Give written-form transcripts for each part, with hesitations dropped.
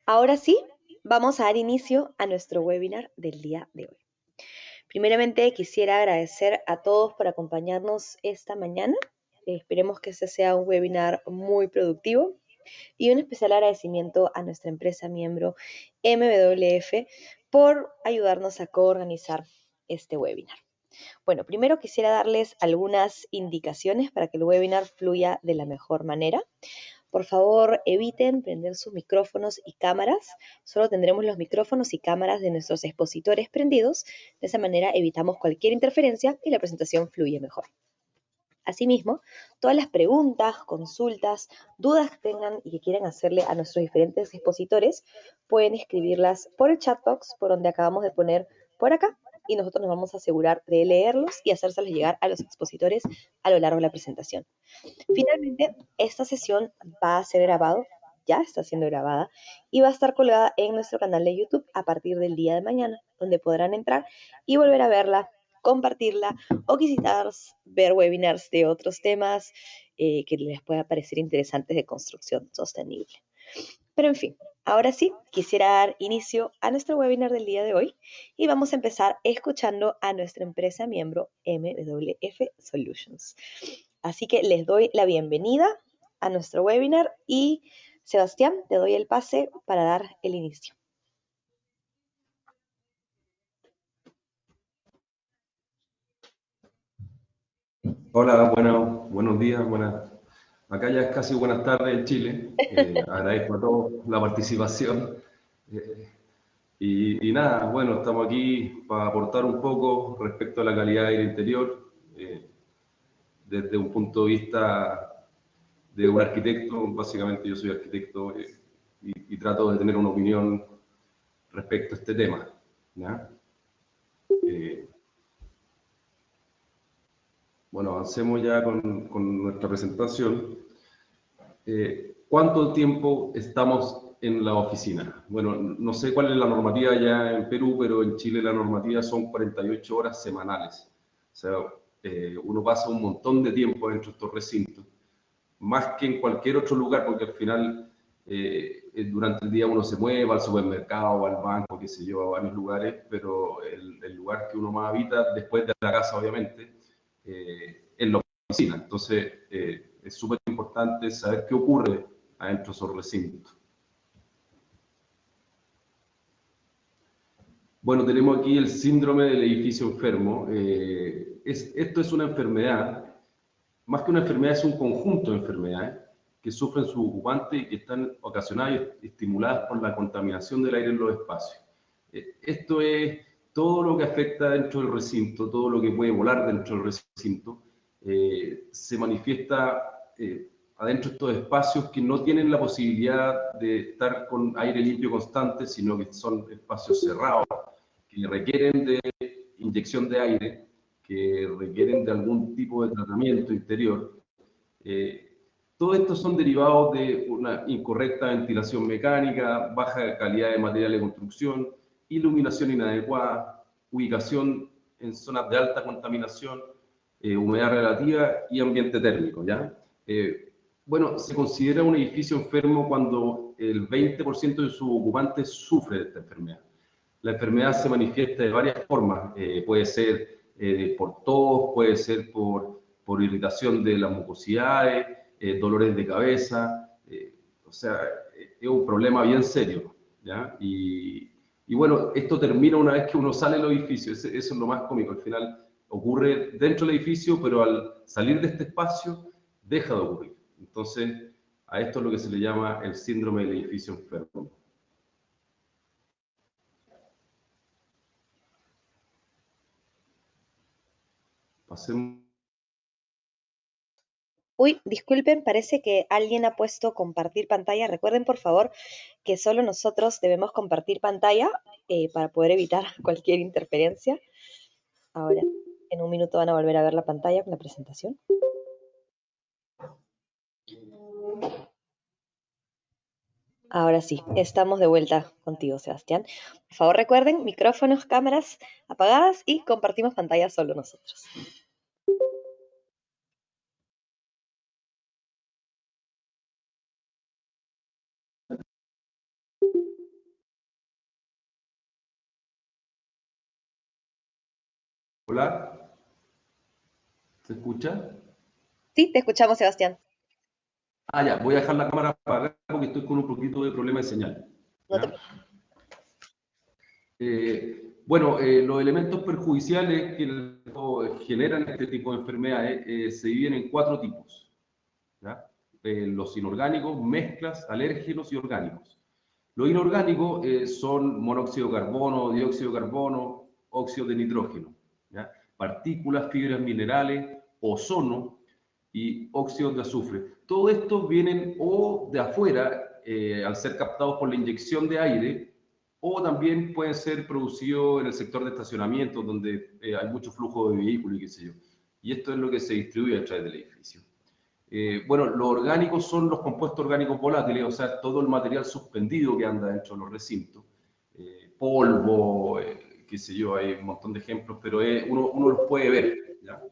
Ahora sí, vamos a dar inicio a nuestro webinar del día de hoy. Primeramente, quisiera agradecer a todos por acompañarnos esta mañana. Esperemos que este sea un webinar muy productivo. Y un especial agradecimiento a nuestra empresa miembro MWF por ayudarnos a coorganizar este webinar. Bueno, primero quisiera darles algunas indicaciones para que el webinar fluya de la mejor manera. Por favor, eviten prender sus micrófonos y cámaras. Solo tendremos los micrófonos y cámaras de nuestros expositores prendidos. De esa manera evitamos cualquier interferencia y la presentación fluye mejor. Asimismo, todas las preguntas, consultas, dudas que tengan y que quieran hacerle a nuestros diferentes expositores, pueden escribirlas por el chat box, por donde acabamos de poner por acá, y nosotros nos vamos a asegurar de leerlos y hacérselos llegar a los expositores a lo largo de la presentación. Finalmente, esta sesión va a ser grabada, ya está siendo grabada, y va a estar colgada en nuestro canal de YouTube a partir del día de mañana, donde podrán entrar y volver a verla, compartirla o quizás ver webinars de otros temas que les pueda parecer interesantes de construcción sostenible. Pero en fin, ahora sí, quisiera dar inicio a nuestro webinar del día de hoy y vamos a empezar escuchando a nuestra empresa miembro MWF Solutions. Así que les doy la bienvenida a nuestro webinar y Sebastián, te doy el pase para dar el inicio. Hola, buenos días, acá ya es casi buenas tardes en Chile. Agradezco a todos la participación. Y nada, bueno, estamos aquí para aportar un poco respecto a la calidad del interior, desde un punto de vista de un arquitecto. Básicamente yo soy arquitecto y trato de tener una opinión respecto a este tema, ¿ya? Bueno, avancemos ya con nuestra presentación. ¿Cuánto tiempo estamos en la oficina? Bueno, no sé cuál es la normativa ya en Perú, pero en Chile la normativa son 48 horas semanales. O sea, uno pasa un montón de tiempo dentro de estos recintos, más que en cualquier otro lugar, porque al final durante el día uno se mueve al supermercado, al banco, qué sé yo, a varios lugares, pero el lugar que uno más habita, después de la casa obviamente, en la oficina. Entonces, es súper importante saber qué ocurre adentro de esos recintos. Bueno, tenemos aquí el síndrome del edificio enfermo. Esto es una enfermedad, más que una enfermedad, es un conjunto de enfermedades que sufren sus ocupantes y que están ocasionadas y estimuladas por la contaminación del aire en los espacios. Esto es todo lo que afecta dentro del recinto, todo lo que puede volar dentro del recinto, se manifiesta adentro de estos espacios que no tienen la posibilidad de estar con aire limpio constante, sino que son espacios cerrados, que requieren de inyección de aire, que requieren de algún tipo de tratamiento interior. Todos estos son derivados de una incorrecta ventilación mecánica, baja calidad de material de construcción, iluminación inadecuada, ubicación en zonas de alta contaminación, humedad relativa y ambiente térmico, ¿ya? Bueno, se considera un edificio enfermo cuando el 20% de sus ocupantes sufre de esta enfermedad. La enfermedad se manifiesta de varias formas, puede ser por tos, puede ser por irritación de las mucosidades, dolores de cabeza, o sea, es un problema bien serio, ¿ya? Y bueno, esto termina una vez que uno sale del edificio, eso es lo más cómico, al final ocurre dentro del edificio, pero al salir de este espacio deja de ocurrir. Entonces, a esto es lo que se le llama el síndrome del edificio enfermo. Pasemos. Uy, disculpen, parece que alguien ha puesto compartir pantalla. Recuerden, por favor, que solo nosotros debemos compartir pantalla para poder evitar cualquier interferencia. Ahora, en un minuto van a volver a ver la pantalla con la presentación. Ahora sí, estamos de vuelta contigo, Sebastián. Por favor, recuerden, micrófonos, cámaras apagadas y compartimos pantalla solo nosotros. Hola, ¿se escucha? Sí, te escuchamos, Sebastián. Ah, ya, voy a dejar la cámara apagada porque estoy con un poquito de problema de señal. No te ¿Ya? preocupes. Bueno, los elementos perjudiciales que generan este tipo de enfermedades se dividen en 4 tipos, ¿ya? Los inorgánicos, mezclas, alérgenos y orgánicos. Los inorgánicos son monóxido de carbono, dióxido de carbono, óxido de nitrógeno, ¿ya? Partículas, fibras minerales, ozono y óxidos de azufre. Todo esto vienen o de afuera, al ser captados por la inyección de aire, o también pueden ser producidos en el sector de estacionamiento, donde hay mucho flujo de vehículos y qué sé yo. Y esto es lo que se distribuye a través del edificio. Bueno, los orgánicos son los compuestos orgánicos volátiles, o sea, todo el material suspendido que anda dentro de los recintos. Polvo, qué sé yo, hay un montón de ejemplos, pero uno los puede ver, ¿ya?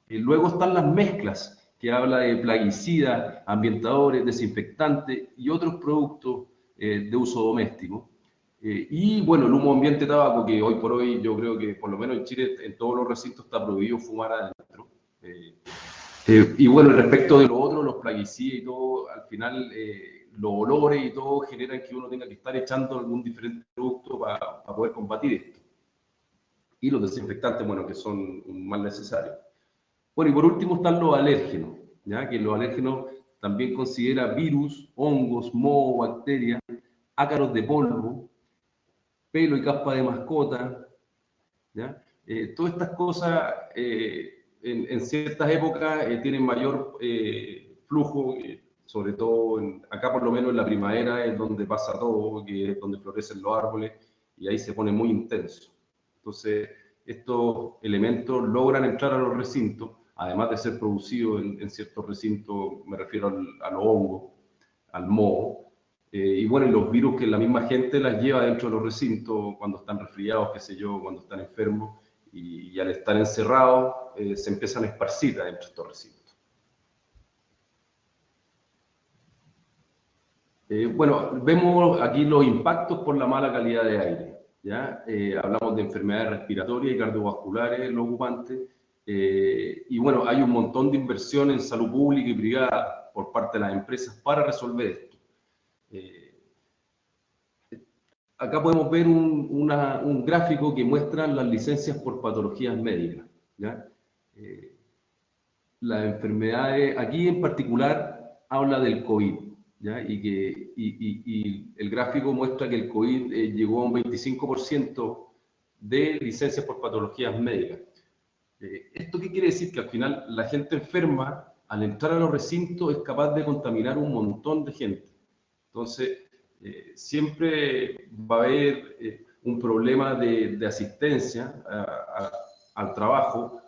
Luego están las mezclas, que habla de plaguicidas, ambientadores, desinfectantes y otros productos de uso doméstico. Y bueno, el humo ambiente tabaco, que hoy por hoy yo creo que por lo menos en Chile en todos los recintos está prohibido fumar adentro. Y bueno, respecto de lo otro, los plaguicidas y todo, al final los olores y todo generan que uno tenga que estar echando algún diferente producto para poder combatir esto. Y los desinfectantes, bueno, que son un mal necesario. Bueno, y por último están los alérgenos, ¿ya? Que los alérgenos también considera virus, hongos, mohos, bacterias, ácaros de polvo, pelo y caspa de mascota, ¿ya? Todas estas cosas en ciertas épocas tienen mayor flujo, sobre todo acá por lo menos en la primavera es donde pasa todo, que es donde florecen los árboles y ahí se pone muy intenso. Entonces, estos elementos logran entrar a los recintos, además de ser producidos en ciertos recintos, me refiero a los hongos, al moho, y bueno, y los virus que la misma gente las lleva dentro de los recintos cuando están resfriados, qué sé yo, cuando están enfermos, y al estar encerrados se empiezan a esparcir dentro de estos recintos. Bueno, vemos aquí los impactos por la mala calidad de aire, ¿ya? Hablamos de enfermedades respiratorias y cardiovasculares en los ocupantes, Y bueno, hay un montón de inversión en salud pública y privada por parte de las empresas para resolver esto. Eh, Acá podemos ver un gráfico que muestra las licencias por patologías médicas, ¿ya? Eh, las enfermedades, aquí en particular habla del COVID, ¿ya? Y el gráfico muestra que el COVID llegó a un 25% de licencias por patologías médicas. ¿Esto qué quiere decir? Que al final la gente enferma, al entrar a los recintos, es capaz de contaminar un montón de gente. Entonces, siempre va a haber un problema de asistencia al trabajo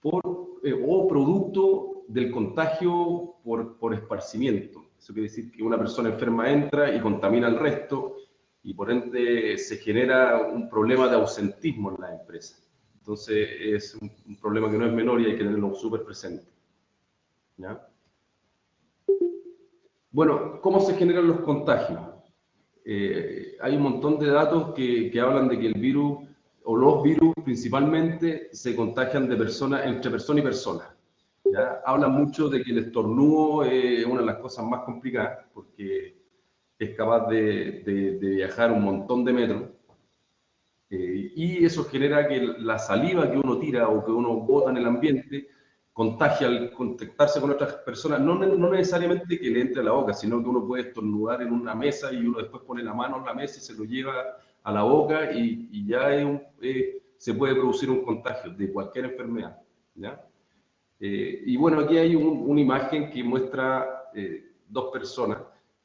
o producto del contagio por esparcimiento. Eso quiere decir que una persona enferma entra y contamina al resto y por ende se genera un problema de ausentismo en la empresa. Entonces es un problema que no es menor y hay que tenerlo súper presente, ¿ya? Bueno, ¿cómo se generan los contagios? Hay un montón de datos que hablan de que el virus o los virus principalmente se contagian de persona, entre persona y persona. ¿Ya? Hablan mucho de que el estornudo es una de las cosas más complicadas porque es capaz de viajar un montón de metros. Y eso genera que la saliva que uno tira o que uno bota en el ambiente contagia al contactarse con otras personas, no necesariamente que le entre a la boca, sino que uno puede estornudar en una mesa y uno después pone la mano en la mesa y se lo lleva a la boca y ya se puede producir un contagio de cualquier enfermedad, ¿ya? Y bueno, aquí hay una imagen que muestra dos personas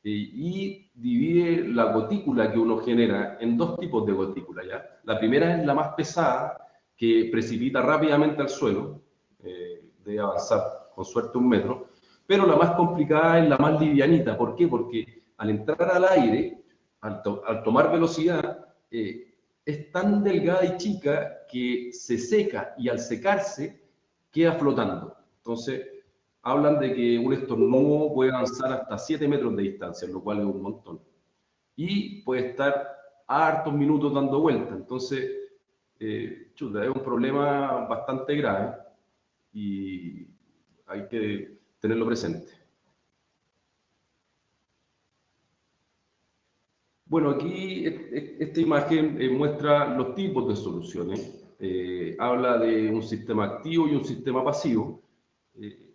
y divide la gotícula que uno genera en dos tipos de gotícula, ¿ya? La primera es la más pesada, que precipita rápidamente al suelo, debe avanzar con suerte 1 metro, pero la más complicada es la más livianita. ¿Por qué? Porque al entrar al aire, al tomar velocidad, es tan delgada y chica que se seca y al secarse queda flotando. Entonces, hablan de que un estornudo puede avanzar hasta 7 metros de distancia, lo cual es un montón. Y puede estar hartos minutos dando vuelta. Entonces, chuta, es un problema bastante grave y hay que tenerlo presente. Bueno, aquí esta imagen muestra los tipos de soluciones. Habla de un sistema activo y un sistema pasivo. Eh,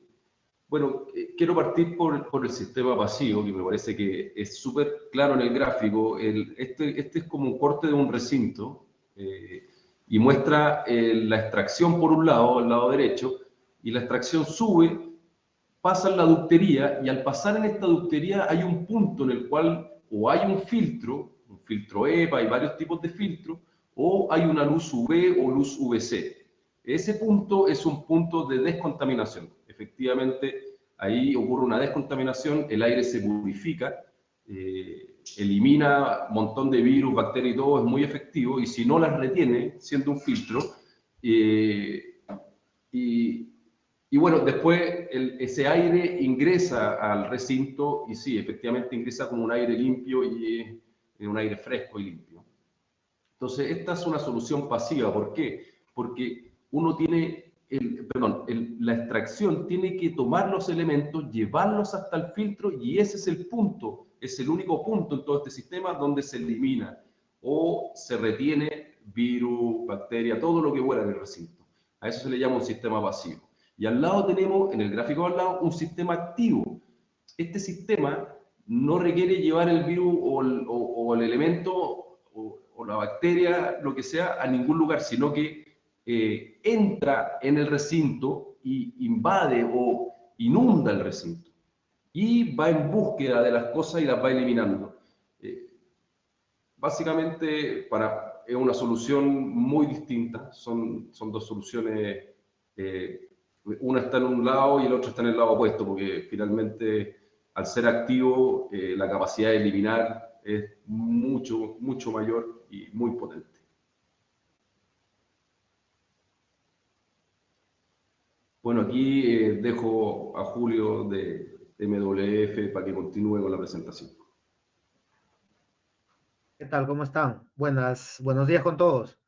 Bueno, quiero partir por el sistema pasivo, que me parece que es súper claro en el gráfico. Este es como un corte de un recinto y muestra la extracción por un lado, al lado derecho, y la extracción sube, pasa en la ductería, y al pasar en esta ductería hay un punto en el cual o hay un filtro EPA, hay varios tipos de filtros, o hay una luz UV o luz UVC. Ese punto es un punto de descontaminación. Efectivamente, ahí ocurre una descontaminación, el aire se purifica, elimina un montón de virus, bacterias y todo, es muy efectivo, y si no las retiene, siendo un filtro, eh, y, y bueno, después ese aire ingresa al recinto y sí, efectivamente ingresa como un aire limpio y es un aire fresco y limpio. Entonces, esta es una solución pasiva. ¿Por qué? Porque uno tiene, la extracción tiene que tomar los elementos, llevarlos hasta el filtro y ese es el punto, es el único punto en todo este sistema donde se elimina o se retiene virus, bacteria, todo lo que vuela en el recinto. A eso se le llama un sistema pasivo. Y al lado tenemos, en el gráfico al lado, un sistema activo. Este sistema no requiere llevar el virus o el elemento o la bacteria, lo que sea, a ningún lugar, sino que entra en el recinto y invade o inunda el recinto. Y va en búsqueda de las cosas y las va eliminando. Eh, Básicamente, es una solución muy distinta. Son dos soluciones. eh, una está en un lado y el otro está en el lado opuesto, porque finalmente, al ser activo, la capacidad de eliminar es mucho, mucho mayor y muy potente. Bueno, aquí dejo a Julio de MWF para que continúe con la presentación. ¿Qué tal? ¿Cómo están? Buenos días con todos.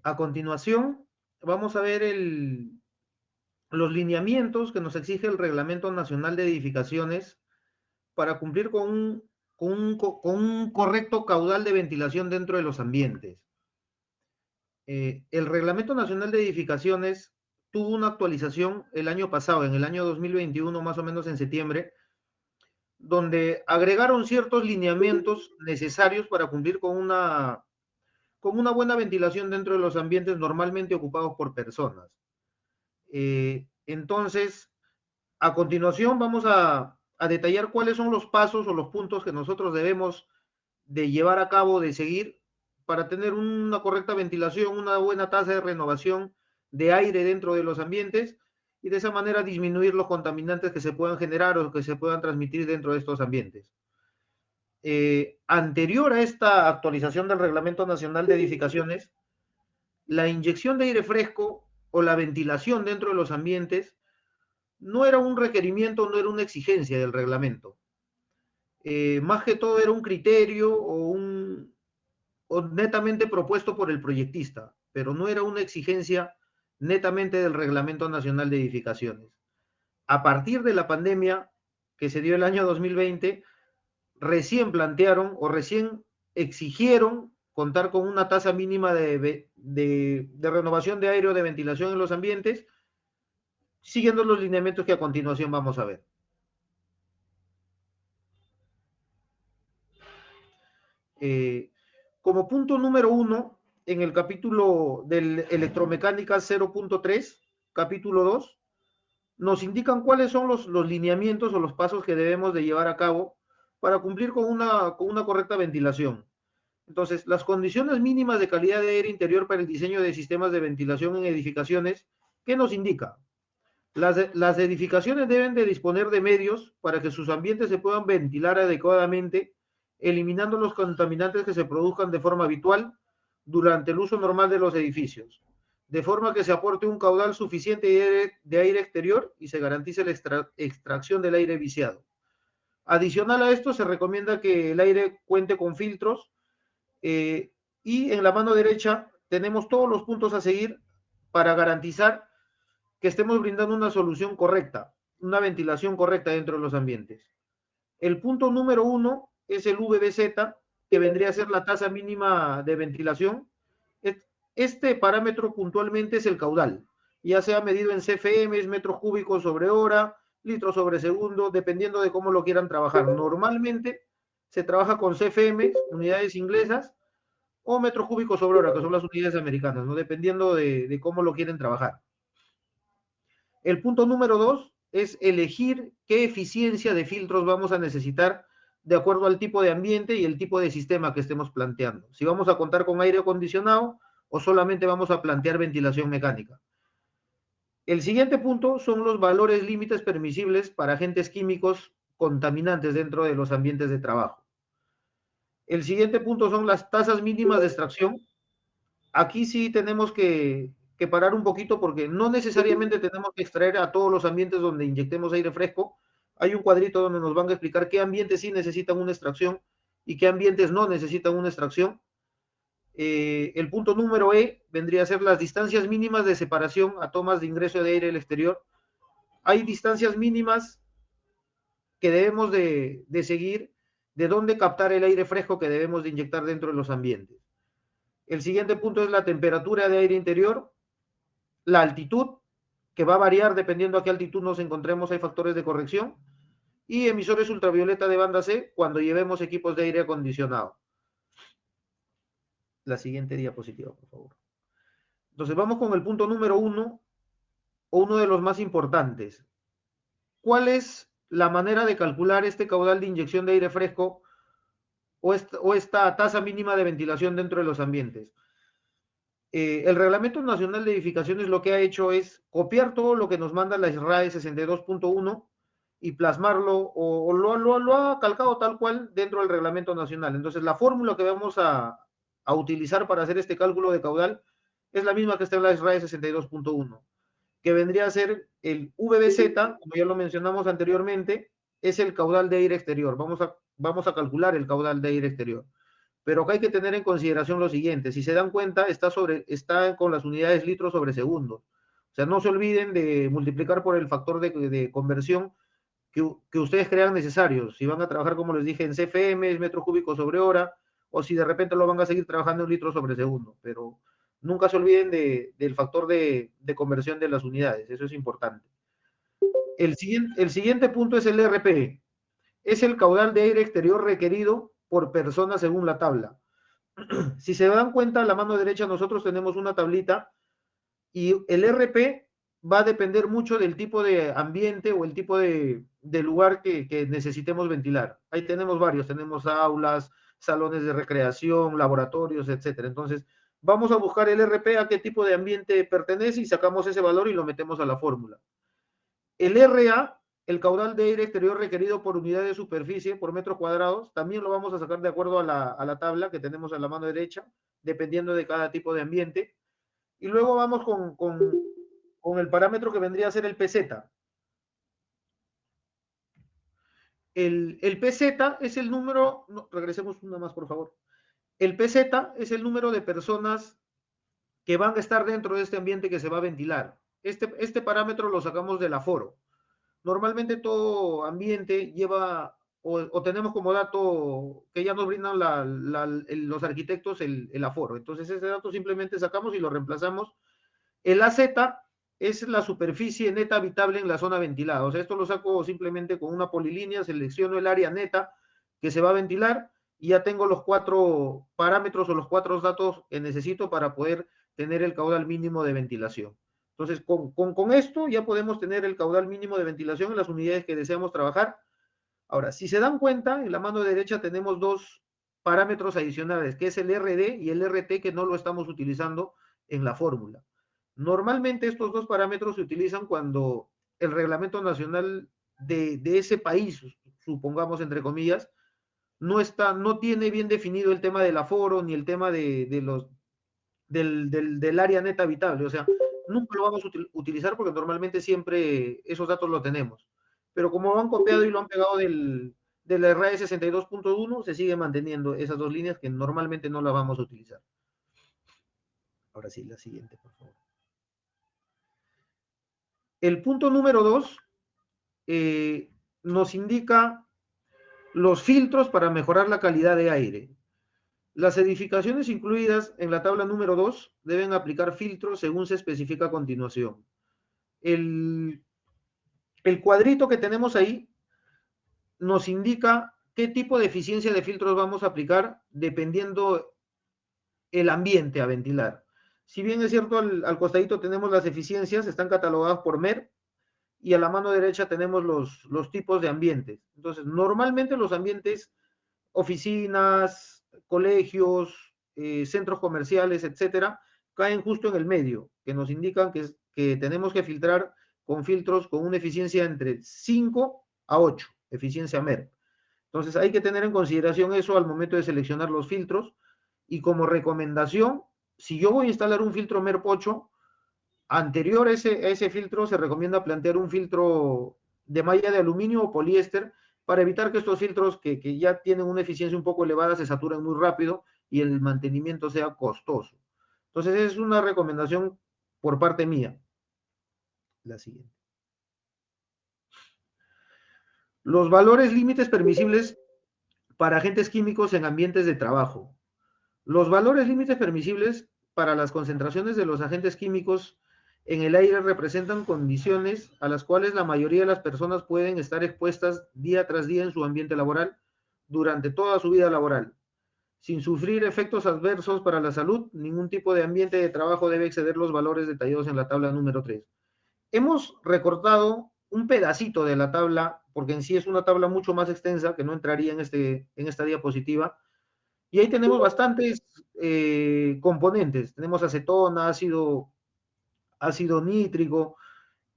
A continuación, vamos a ver los lineamientos que nos exige el Reglamento Nacional de Edificaciones para cumplir con un correcto caudal de ventilación dentro de los ambientes. El Reglamento Nacional de Edificaciones tuvo una actualización el año pasado, en el año 2021, más o menos en septiembre, donde agregaron ciertos lineamientos necesarios para cumplir con una buena ventilación dentro de los ambientes normalmente ocupados por personas. Entonces, a continuación vamos a detallar cuáles son los pasos o los puntos que nosotros debemos de llevar a cabo, de seguir, para tener una correcta ventilación, una buena tasa de renovación de aire dentro de los ambientes y de esa manera disminuir los contaminantes que se puedan generar o que se puedan transmitir dentro de estos ambientes. Anterior a esta actualización del Reglamento Nacional de Edificaciones, la inyección de aire fresco o la ventilación dentro de los ambientes no era un requerimiento, no era una exigencia del reglamento. Más que todo era un criterio o netamente propuesto por el proyectista, pero no era una exigencia netamente del Reglamento Nacional de Edificaciones. A partir de la pandemia que se dio el año 2020, recién plantearon o recién exigieron contar con una tasa mínima de renovación de aire o de ventilación en los ambientes, siguiendo los lineamientos que a continuación vamos a ver. Como punto número 1, en el capítulo de electromecánica 0.3, capítulo 2, nos indican cuáles son los lineamientos o los pasos que debemos de llevar a cabo para cumplir con una correcta ventilación. Entonces, las condiciones mínimas de calidad de aire interior para el diseño de sistemas de ventilación en edificaciones, ¿qué nos indica? Las edificaciones deben de disponer de medios para que sus ambientes se puedan ventilar adecuadamente, eliminando los contaminantes que se produzcan de forma habitual durante el uso normal de los edificios, de forma que se aporte un caudal suficiente de aire exterior y se garantice la extracción del aire viciado. Adicional a esto, se recomienda que el aire cuente con filtros y en la mano derecha tenemos todos los puntos a seguir para garantizar que estemos brindando una solución correcta, una ventilación correcta dentro de los ambientes. El punto número 1 es el VBZ, que vendría a ser la tasa mínima de ventilación. Este parámetro puntualmente es el caudal, ya sea medido en CFM, metros cúbicos sobre hora, litros sobre segundo, dependiendo de cómo lo quieran trabajar. Normalmente se trabaja con CFM, unidades inglesas, o metros cúbicos sobre hora, que son las unidades americanas, ¿no? Dependiendo de cómo lo quieren trabajar. El punto número 2 es elegir qué eficiencia de filtros vamos a necesitar de acuerdo al tipo de ambiente y el tipo de sistema que estemos planteando. Si vamos a contar con aire acondicionado o solamente vamos a plantear ventilación mecánica. El siguiente punto son los valores límites permisibles para agentes químicos contaminantes dentro de los ambientes de trabajo. El siguiente punto son las tasas mínimas de extracción. Aquí sí tenemos que parar un poquito porque no necesariamente tenemos que extraer a todos los ambientes donde inyectemos aire fresco. Hay un cuadrito donde nos van a explicar qué ambientes sí necesitan una extracción y qué ambientes no necesitan una extracción. El punto número E vendría a ser las distancias mínimas de separación a tomas de ingreso de aire al exterior. Hay distancias mínimas que debemos de seguir de dónde captar el aire fresco que debemos de inyectar dentro de los ambientes. El siguiente punto es la temperatura de aire interior, la altitud, que va a variar dependiendo a qué altitud nos encontremos, hay factores de corrección, y emisores ultravioleta de banda C cuando llevemos equipos de aire acondicionado. La siguiente diapositiva, por favor. Entonces vamos con el punto número 1, o uno de los más importantes. ¿Cuál es la manera de calcular este caudal de inyección de aire fresco o esta tasa mínima de ventilación dentro de los ambientes? El Reglamento Nacional de Edificaciones lo que ha hecho es copiar todo lo que nos manda la RAE 62.1 y plasmarlo o lo ha calcado tal cual dentro del Reglamento Nacional. Entonces, la fórmula que vamos a utilizar para hacer este cálculo de caudal es la misma que está en la RAE 62.1, que vendría a ser el VBZ, como ya lo mencionamos anteriormente, es el caudal de aire exterior. Vamos a calcular el caudal de aire exterior. Pero acá hay que tener en consideración lo siguiente, si se dan cuenta, está con las unidades litros sobre segundo. O sea, no se olviden de multiplicar por el factor de conversión que ustedes crean necesarios. Si van a trabajar, como les dije, en CFM, es metro cúbico sobre hora, o si de repente lo van a seguir trabajando en litros sobre segundo. Pero nunca se olviden del factor de conversión de las unidades, eso es importante. El siguiente punto es el RPE. Es el caudal de aire exterior requerido por persona según la tabla. Si se dan cuenta, a la mano derecha nosotros tenemos una tablita y el RP va a depender mucho del tipo de ambiente o el tipo de lugar que necesitemos ventilar. Ahí tenemos varios, tenemos aulas, salones de recreación, laboratorios, etcétera. Entonces, vamos a buscar el RP a qué tipo de ambiente pertenece y sacamos ese valor y lo metemos a la fórmula. El RA, el caudal de aire exterior requerido por unidad de superficie por metros cuadrados, también lo vamos a sacar de acuerdo a la tabla que tenemos a la mano derecha, dependiendo de cada tipo de ambiente. Y luego vamos con el parámetro que vendría a ser el PZ. El PZ es el número, no, regresemos una más por favor. El PZ es el número de personas que van a estar dentro de este ambiente que se va a ventilar. Este parámetro lo sacamos del aforo. Normalmente todo ambiente lleva, o tenemos como dato que ya nos brindan los arquitectos el aforo. Entonces ese dato simplemente sacamos y lo reemplazamos. El AZ es la superficie neta habitable en la zona ventilada. O sea, esto lo saco simplemente con una polilínea, selecciono el área neta que se va a ventilar y ya tengo los 4 parámetros o los 4 datos que necesito para poder tener el caudal mínimo de ventilación. Entonces, con esto ya podemos tener el caudal mínimo de ventilación en las unidades que deseamos trabajar. Ahora, si se dan cuenta, en la mano derecha tenemos 2 parámetros adicionales, que es el RD y el RT, que no lo estamos utilizando en la fórmula. Normalmente estos 2 parámetros se utilizan cuando el reglamento nacional de ese país, supongamos entre comillas, no tiene bien definido el tema del aforo ni el tema del área neta habitable. O sea, nunca lo vamos a utilizar porque normalmente siempre esos datos los tenemos. Pero como lo han copiado y lo han pegado del RAE 62.1, se sigue manteniendo esas 2 líneas que normalmente no las vamos a utilizar. Ahora sí, la siguiente, por favor. El punto número 2 nos indica los filtros para mejorar la calidad de aire. Las edificaciones incluidas en la tabla número 2 deben aplicar filtros según se especifica a continuación. El cuadrito que tenemos ahí nos indica qué tipo de eficiencia de filtros vamos a aplicar dependiendo el ambiente a ventilar. Si bien es cierto, al costadito tenemos las eficiencias, están catalogadas por MER, y a la mano derecha tenemos los tipos de ambientes. Entonces, normalmente los ambientes, oficinas, colegios, centros comerciales, etcétera, caen justo en el medio, que nos indican que tenemos que filtrar con filtros con una eficiencia entre 5 a 8, eficiencia MER. Entonces, hay que tener en consideración eso al momento de seleccionar los filtros, y como recomendación, si yo voy a instalar un filtro MERP 8, anterior a ese filtro se recomienda plantear un filtro de malla de aluminio o poliéster para evitar que estos filtros que ya tienen una eficiencia un poco elevada se saturen muy rápido y el mantenimiento sea costoso. Entonces es una recomendación por parte mía. La siguiente. Los valores límites permisibles para agentes químicos en ambientes de trabajo. Los valores límites permisibles para las concentraciones de los agentes químicos en el aire representan condiciones a las cuales la mayoría de las personas pueden estar expuestas día tras día en su ambiente laboral durante toda su vida laboral. Sin sufrir efectos adversos para la salud, ningún tipo de ambiente de trabajo debe exceder los valores detallados en la tabla número 3. Hemos recortado un pedacito de la tabla, porque en sí es una tabla mucho más extensa que no entraría en esta diapositiva, y ahí tenemos bastantes componentes. Tenemos acetona, ácido nítrico,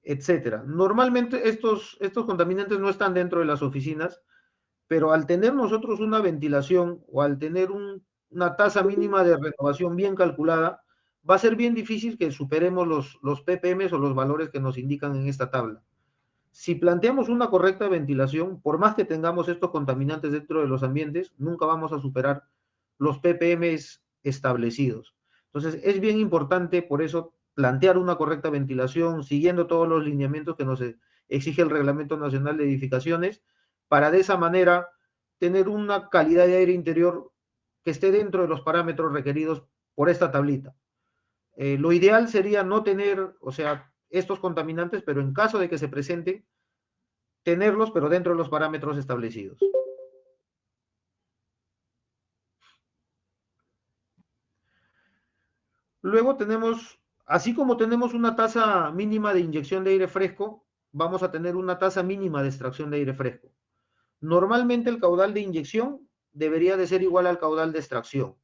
etcétera. Normalmente estos contaminantes no están dentro de las oficinas, pero al tener nosotros una ventilación o al tener una tasa mínima de renovación bien calculada, va a ser bien difícil que superemos los ppm o los valores que nos indican en esta tabla. Si planteamos una correcta ventilación, por más que tengamos estos contaminantes dentro de los ambientes, nunca vamos a superar los ppm establecidos. Entonces, es bien importante, por eso, plantear una correcta ventilación, siguiendo todos los lineamientos que nos exige el Reglamento Nacional de Edificaciones, para de esa manera tener una calidad de aire interior que esté dentro de los parámetros requeridos por esta tablita. Lo ideal sería no tener, o sea, estos contaminantes, pero en caso de que se presenten, tenerlos, pero dentro de los parámetros establecidos. Luego tenemos, así como tenemos una tasa mínima de inyección de aire fresco, vamos a tener una tasa mínima de extracción de aire fresco. Normalmente el caudal de inyección debería de ser igual al caudal de extracción.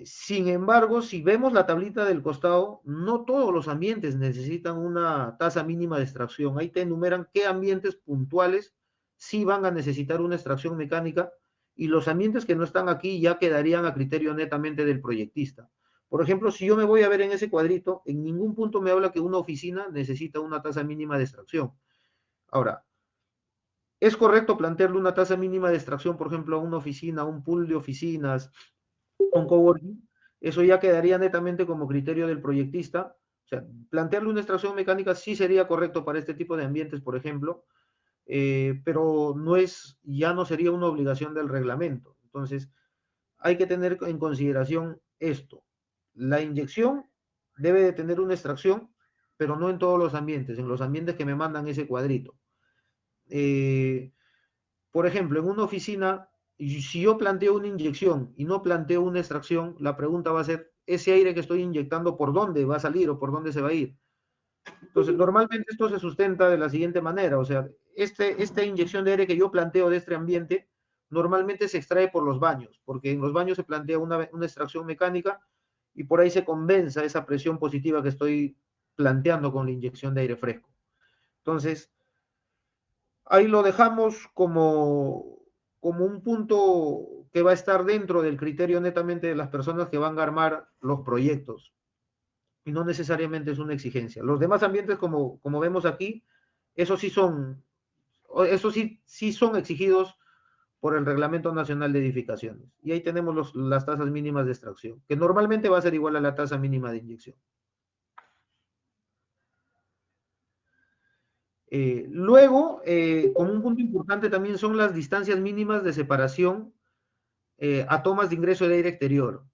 Sin embargo, si vemos la tablita del costado, no todos los ambientes necesitan una tasa mínima de extracción. Ahí te enumeran qué ambientes puntuales sí van a necesitar una extracción mecánica y los ambientes que no están aquí ya quedarían a criterio netamente del proyectista. Por ejemplo, si yo me voy a ver en ese cuadrito, en ningún punto me habla que una oficina necesita una tasa mínima de extracción. Ahora, ¿es correcto plantearle una tasa mínima de extracción, por ejemplo, a una oficina, a un pool de oficinas, con coworking? Eso ya quedaría netamente como criterio del proyectista. O sea, plantearle una extracción mecánica sí sería correcto para este tipo de ambientes, por ejemplo, pero ya no sería una obligación del reglamento. Entonces, hay que tener en consideración esto. La inyección debe de tener una extracción, pero no en todos los ambientes, en los ambientes que me mandan ese cuadrito. Por ejemplo, en una oficina, si yo planteo una inyección y no planteo una extracción, la pregunta va a ser, ese aire que estoy inyectando, ¿por dónde va a salir o por dónde se va a ir? Entonces, normalmente esto se sustenta de la siguiente manera, o sea, esta inyección de aire que yo planteo de este ambiente, normalmente se extrae por los baños, porque en los baños se plantea una extracción mecánica y por ahí se condensa esa presión positiva que estoy planteando con la inyección de aire fresco. Entonces, ahí lo dejamos como un punto que va a estar dentro del criterio netamente de las personas que van a armar los proyectos y no necesariamente es una exigencia. Los demás ambientes, como vemos aquí, esos sí son exigidos por el Reglamento Nacional de Edificaciones. Y ahí tenemos las tasas mínimas de extracción, que normalmente va a ser igual a la tasa mínima de inyección. Luego, como un punto importante también son las distancias mínimas de separación a tomas de ingreso de aire exterior.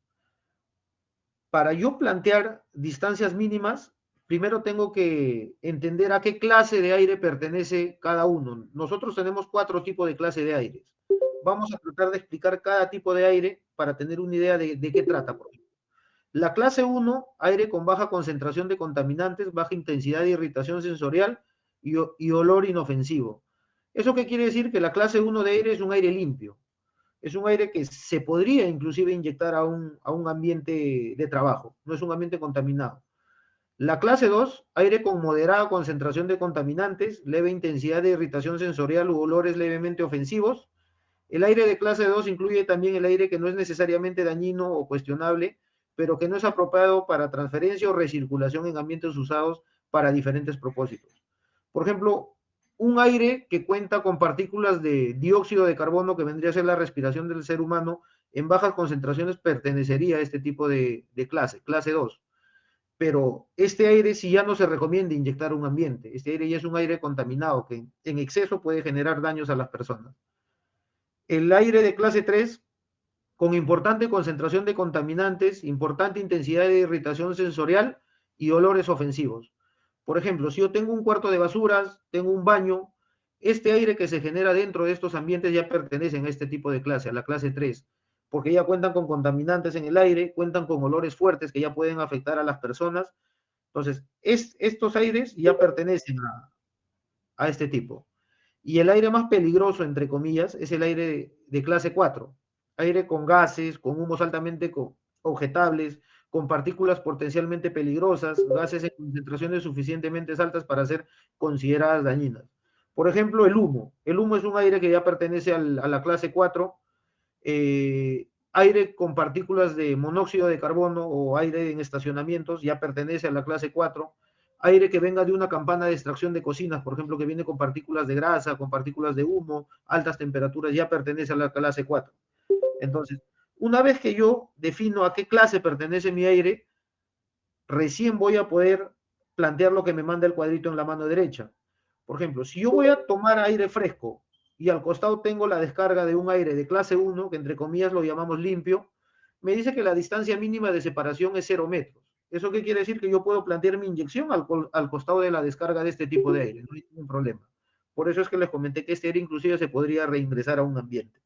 Para yo plantear distancias mínimas, primero tengo que entender a qué clase de aire pertenece cada uno. Nosotros tenemos 4 tipos de clase de aires. Vamos a tratar de explicar cada tipo de aire para tener una idea de qué trata. Por ejemplo. La clase 1, aire con baja concentración de contaminantes, baja intensidad de irritación sensorial y olor inofensivo. ¿Eso qué quiere decir? Que la clase 1 de aire es un aire limpio. Es un aire que se podría inclusive inyectar a un ambiente de trabajo, no es un ambiente contaminado. La clase 2, aire con moderada concentración de contaminantes, leve intensidad de irritación sensorial u olores levemente ofensivos. El aire de clase 2 incluye también el aire que no es necesariamente dañino o cuestionable, pero que no es apropiado para transferencia o recirculación en ambientes usados para diferentes propósitos. Por ejemplo, un aire que cuenta con partículas de dióxido de carbono, que vendría a ser la respiración del ser humano, en bajas concentraciones pertenecería a este tipo de clase 2. Pero este aire sí ya no se recomienda inyectar a un ambiente. Este aire ya es un aire contaminado que en exceso puede generar daños a las personas. El aire de clase 3, con importante concentración de contaminantes, importante intensidad de irritación sensorial y olores ofensivos. Por ejemplo, si yo tengo un cuarto de basuras, tengo un baño, este aire que se genera dentro de estos ambientes ya pertenecen a este tipo de clase, a la clase 3, porque ya cuentan con contaminantes en el aire, cuentan con olores fuertes que ya pueden afectar a las personas. Entonces, estos aires ya pertenecen a este tipo. Y el aire más peligroso, entre comillas, es el aire de clase 4. Aire con gases, con humos altamente objetables, con partículas potencialmente peligrosas, gases en concentraciones suficientemente altas para ser consideradas dañinas. Por ejemplo, el humo. El humo es un aire que ya pertenece a la clase 4. Aire con partículas de monóxido de carbono o aire en estacionamientos ya pertenece a la clase 4. Aire que venga de una campana de extracción de cocinas, por ejemplo, que viene con partículas de grasa, con partículas de humo, altas temperaturas, ya pertenece a la clase 4. Entonces, una vez que yo defino a qué clase pertenece mi aire, recién voy a poder plantear lo que me manda el cuadrito en la mano derecha. Por ejemplo, si yo voy a tomar aire fresco y al costado tengo la descarga de un aire de clase 1, que entre comillas lo llamamos limpio, me dice que la distancia mínima de separación es 0 metros. ¿Eso qué quiere decir? Que yo puedo plantear mi inyección al costado de la descarga de este tipo de aire, no hay ningún problema. Por eso es que les comenté que este aire inclusive se podría reingresar a un ambiente.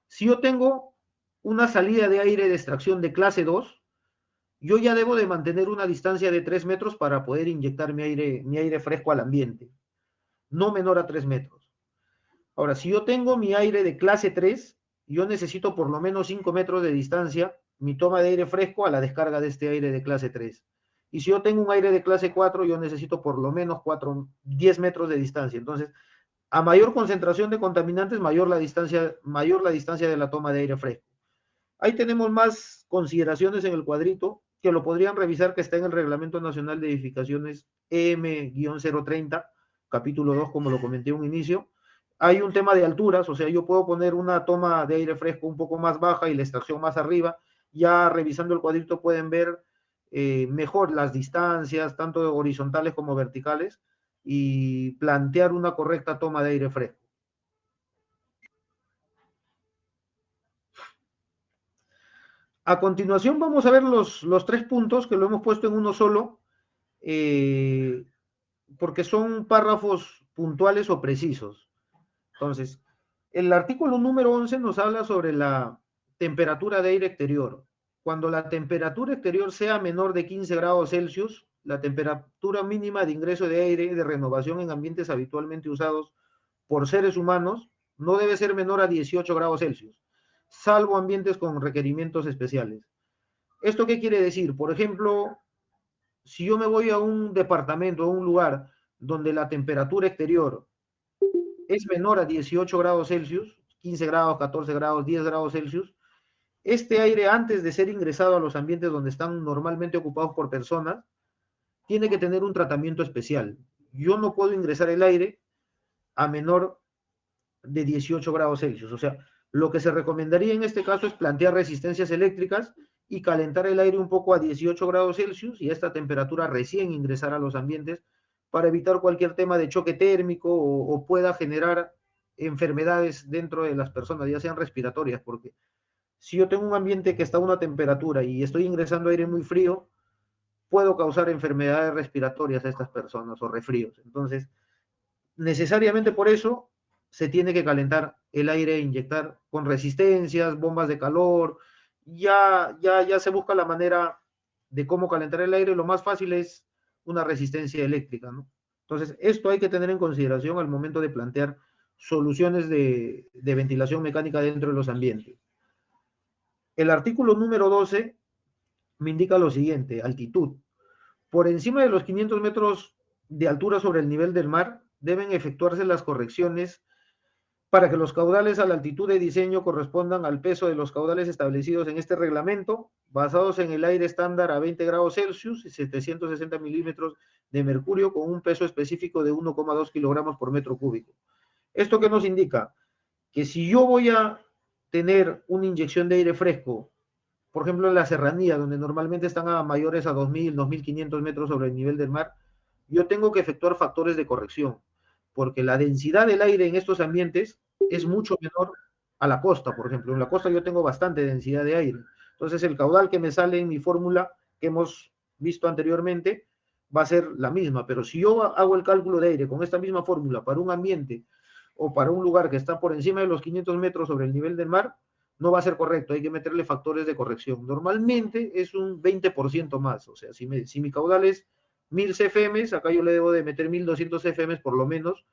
Si yo tengo una salida de aire de extracción de clase 2, yo ya debo de mantener una distancia de 3 metros para poder inyectar mi aire fresco al ambiente, no menor a 3 metros. Ahora, si yo tengo mi aire de clase 3, yo necesito por lo menos 5 metros de distancia mi toma de aire fresco a la descarga de este aire de clase 3. Y si yo tengo un aire de clase 4, yo necesito por lo menos 10 metros de distancia. Entonces, a mayor concentración de contaminantes, mayor la distancia de la toma de aire fresco. Ahí tenemos más consideraciones en el cuadrito que lo podrían revisar, que está en el Reglamento Nacional de Edificaciones EM-030, capítulo 2, como lo comenté a un inicio. Hay un tema de alturas, o sea, yo puedo poner una toma de aire fresco un poco más baja y la extracción más arriba. Ya revisando el cuadrito pueden ver mejor las distancias, tanto horizontales como verticales, y plantear una correcta toma de aire fresco. A continuación vamos a ver los 3 puntos que lo hemos puesto en uno solo, porque son párrafos puntuales o precisos. Entonces, el artículo número 11 nos habla sobre la temperatura de aire exterior. Cuando la temperatura exterior sea menor de 15 grados Celsius, la temperatura mínima de ingreso de aire de renovación en ambientes habitualmente usados por seres humanos no debe ser menor a 18 grados Celsius, salvo ambientes con requerimientos especiales. ¿Esto qué quiere decir? Por ejemplo, si yo me voy a un departamento, a un lugar donde la temperatura exterior es menor a 18 grados Celsius, 15 grados, 14 grados, 10 grados Celsius, este aire, antes de ser ingresado a los ambientes donde están normalmente ocupados por personas, tiene que tener un tratamiento especial. Yo no puedo ingresar el aire a menor de 18 grados Celsius. O sea, lo que se recomendaría en este caso es plantear resistencias eléctricas y calentar el aire un poco a 18 grados Celsius y a esta temperatura recién ingresar a los ambientes para evitar cualquier tema de choque térmico o pueda generar enfermedades dentro de las personas, ya sean respiratorias, porque si yo tengo un ambiente que está a una temperatura y estoy ingresando aire muy frío, puedo causar enfermedades respiratorias a estas personas o resfríos. Entonces, necesariamente por eso se tiene que calentar el aire e inyectar con resistencias, bombas de calor. Ya se busca la manera de cómo calentar el aire. Lo más fácil es una resistencia eléctrica, ¿no? Entonces, esto hay que tener en consideración al momento de plantear soluciones de ventilación mecánica dentro de los ambientes. El artículo número 12 me indica lo siguiente: altitud. Por encima de los 500 metros de altura sobre el nivel del mar, deben efectuarse las correcciones para que los caudales a la altitud de diseño correspondan al peso de los caudales establecidos en este reglamento, basados en el aire estándar a 20 grados Celsius y 760 milímetros de mercurio con un peso específico de 1,2 kilogramos por metro cúbico. ¿Esto qué nos indica? Que si yo voy a tener una inyección de aire fresco, por ejemplo en la serranía, donde normalmente están a mayores a 2.000, 2.500 metros sobre el nivel del mar, yo tengo que efectuar factores de corrección, porque la densidad del aire en estos ambientes es mucho menor a la costa, por ejemplo. En la costa yo tengo bastante densidad de aire. Entonces el caudal que me sale en mi fórmula que hemos visto anteriormente va a ser la misma, pero si yo hago el cálculo de aire con esta misma fórmula para un ambiente o para un lugar que está por encima de los 500 metros sobre el nivel del mar, no va a ser correcto, hay que meterle factores de corrección. Normalmente es un 20% más, o sea, si mi caudal es 1000 CFM, acá yo le debo de meter 1200 CFM por lo menos,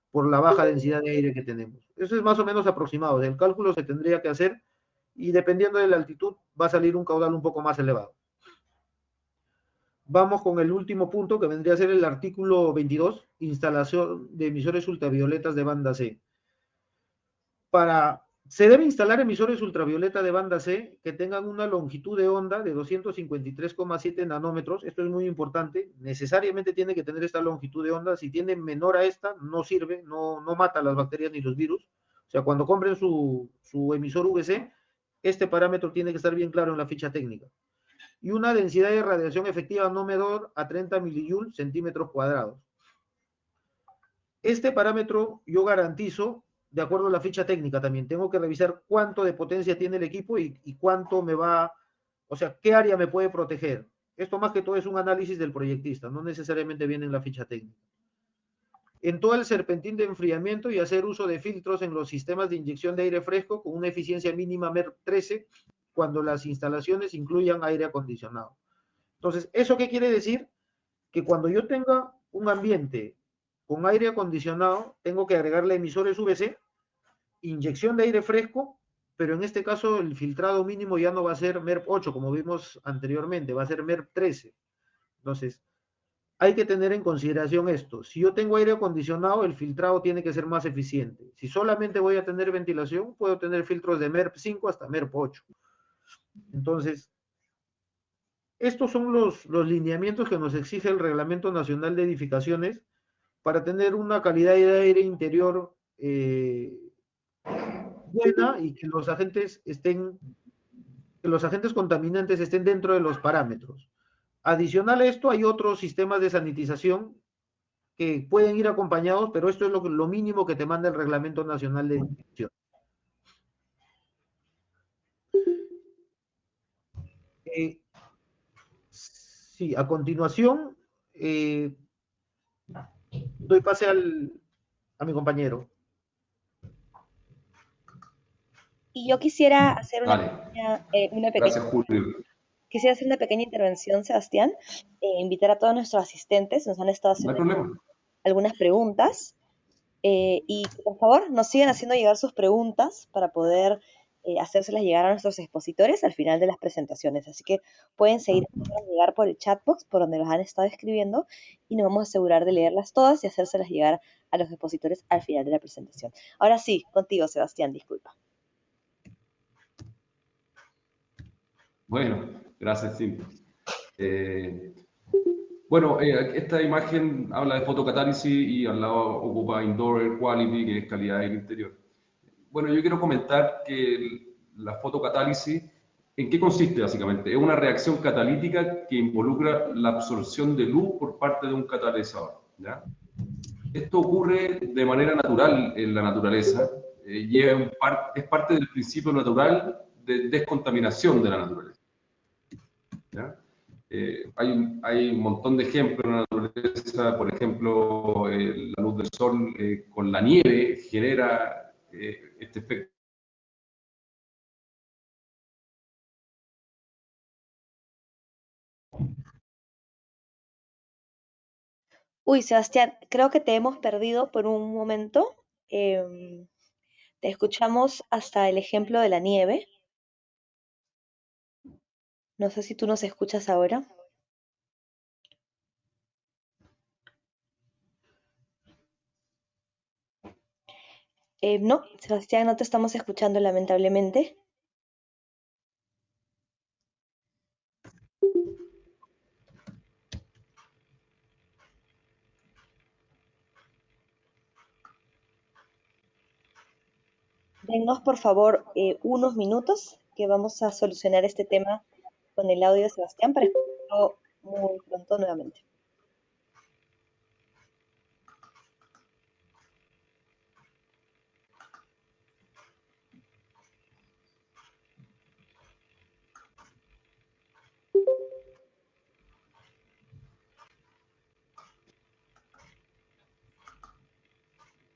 por la baja densidad de aire que tenemos. Eso es más o menos aproximado, el cálculo se tendría que hacer y dependiendo de la altitud va a salir un caudal un poco más elevado. Vamos con el último punto, que vendría a ser el artículo 22, instalación de emisores ultravioletas de banda C. Se debe instalar emisores ultravioleta de banda C que tengan una longitud de onda de 253,7 nanómetros. Esto es muy importante. Necesariamente tiene que tener esta longitud de onda. Si tiene menor a esta, no sirve, no mata las bacterias ni los virus. O sea, cuando compren su emisor UVC, este parámetro tiene que estar bien claro en la ficha técnica. Y una densidad de radiación efectiva no menor a 30 milijoule centímetros cuadrados. Este parámetro yo garantizo, de acuerdo a la ficha técnica también, tengo que revisar cuánto de potencia tiene el equipo y cuánto me va, o sea, qué área me puede proteger. Esto más que todo es un análisis del proyectista, no necesariamente viene en la ficha técnica. En todo el serpentín de enfriamiento y hacer uso de filtros en los sistemas de inyección de aire fresco con una eficiencia mínima MERV 13 cuando las instalaciones incluyan aire acondicionado. Entonces, ¿eso qué quiere decir? Que cuando yo tenga un ambiente con aire acondicionado, tengo que agregarle emisores UVC, inyección de aire fresco, pero en este caso el filtrado mínimo ya no va a ser MERV 8, como vimos anteriormente, va a ser MERV 13. Entonces, hay que tener en consideración esto. Si yo tengo aire acondicionado, el filtrado tiene que ser más eficiente. Si solamente voy a tener ventilación, puedo tener filtros de MERV 5 hasta MERV 8. Entonces, estos son los lineamientos que nos exige el Reglamento Nacional de Edificaciones para tener una calidad de aire interior buena y que los agentes contaminantes estén dentro de los parámetros. Adicional a esto, hay otros sistemas de sanitización que pueden ir acompañados, pero esto es lo mínimo que te manda el Reglamento Nacional de Edificación. Sí, a continuación, doy pase a mi compañero. Y yo quisiera hacer Vale, gracias, Julio. quisiera hacer una pequeña intervención, Sebastián, invitar a todos nuestros asistentes, nos han estado No hay haciendo problema. algunas preguntas, y por favor nos siguen haciendo llegar sus preguntas para poder hacérselas llegar a nuestros expositores al final de las presentaciones. Así que pueden seguir haciéndolas llegar por el chatbox, por donde los han estado escribiendo, y nos vamos a asegurar de leerlas todas y hacérselas llegar a los expositores al final de la presentación. Ahora sí, contigo, Sebastián, disculpa. Bueno, gracias, Cintia. Bueno, esta imagen habla de fotocatálisis y al lado ocupa Indoor Air Quality, que es calidad del interior. Bueno, yo quiero comentar que la fotocatálisis, ¿en qué consiste básicamente? Es una reacción catalítica que involucra la absorción de luz por parte de un catalizador, ¿ya? Esto ocurre de manera natural en la naturaleza y es parte del principio natural de descontaminación de la naturaleza, ¿ya? Hay un montón de ejemplos en la naturaleza, por ejemplo, la luz del sol con la nieve genera este efecto. Uy, Sebastián, creo que te hemos perdido por un momento. Te escuchamos hasta el ejemplo de la nieve. No sé si tú nos escuchas ahora. No, Sebastián, no te estamos escuchando lamentablemente. Denos por favor unos minutos que vamos a solucionar este tema con el audio de Sebastián para escucharlo muy pronto nuevamente.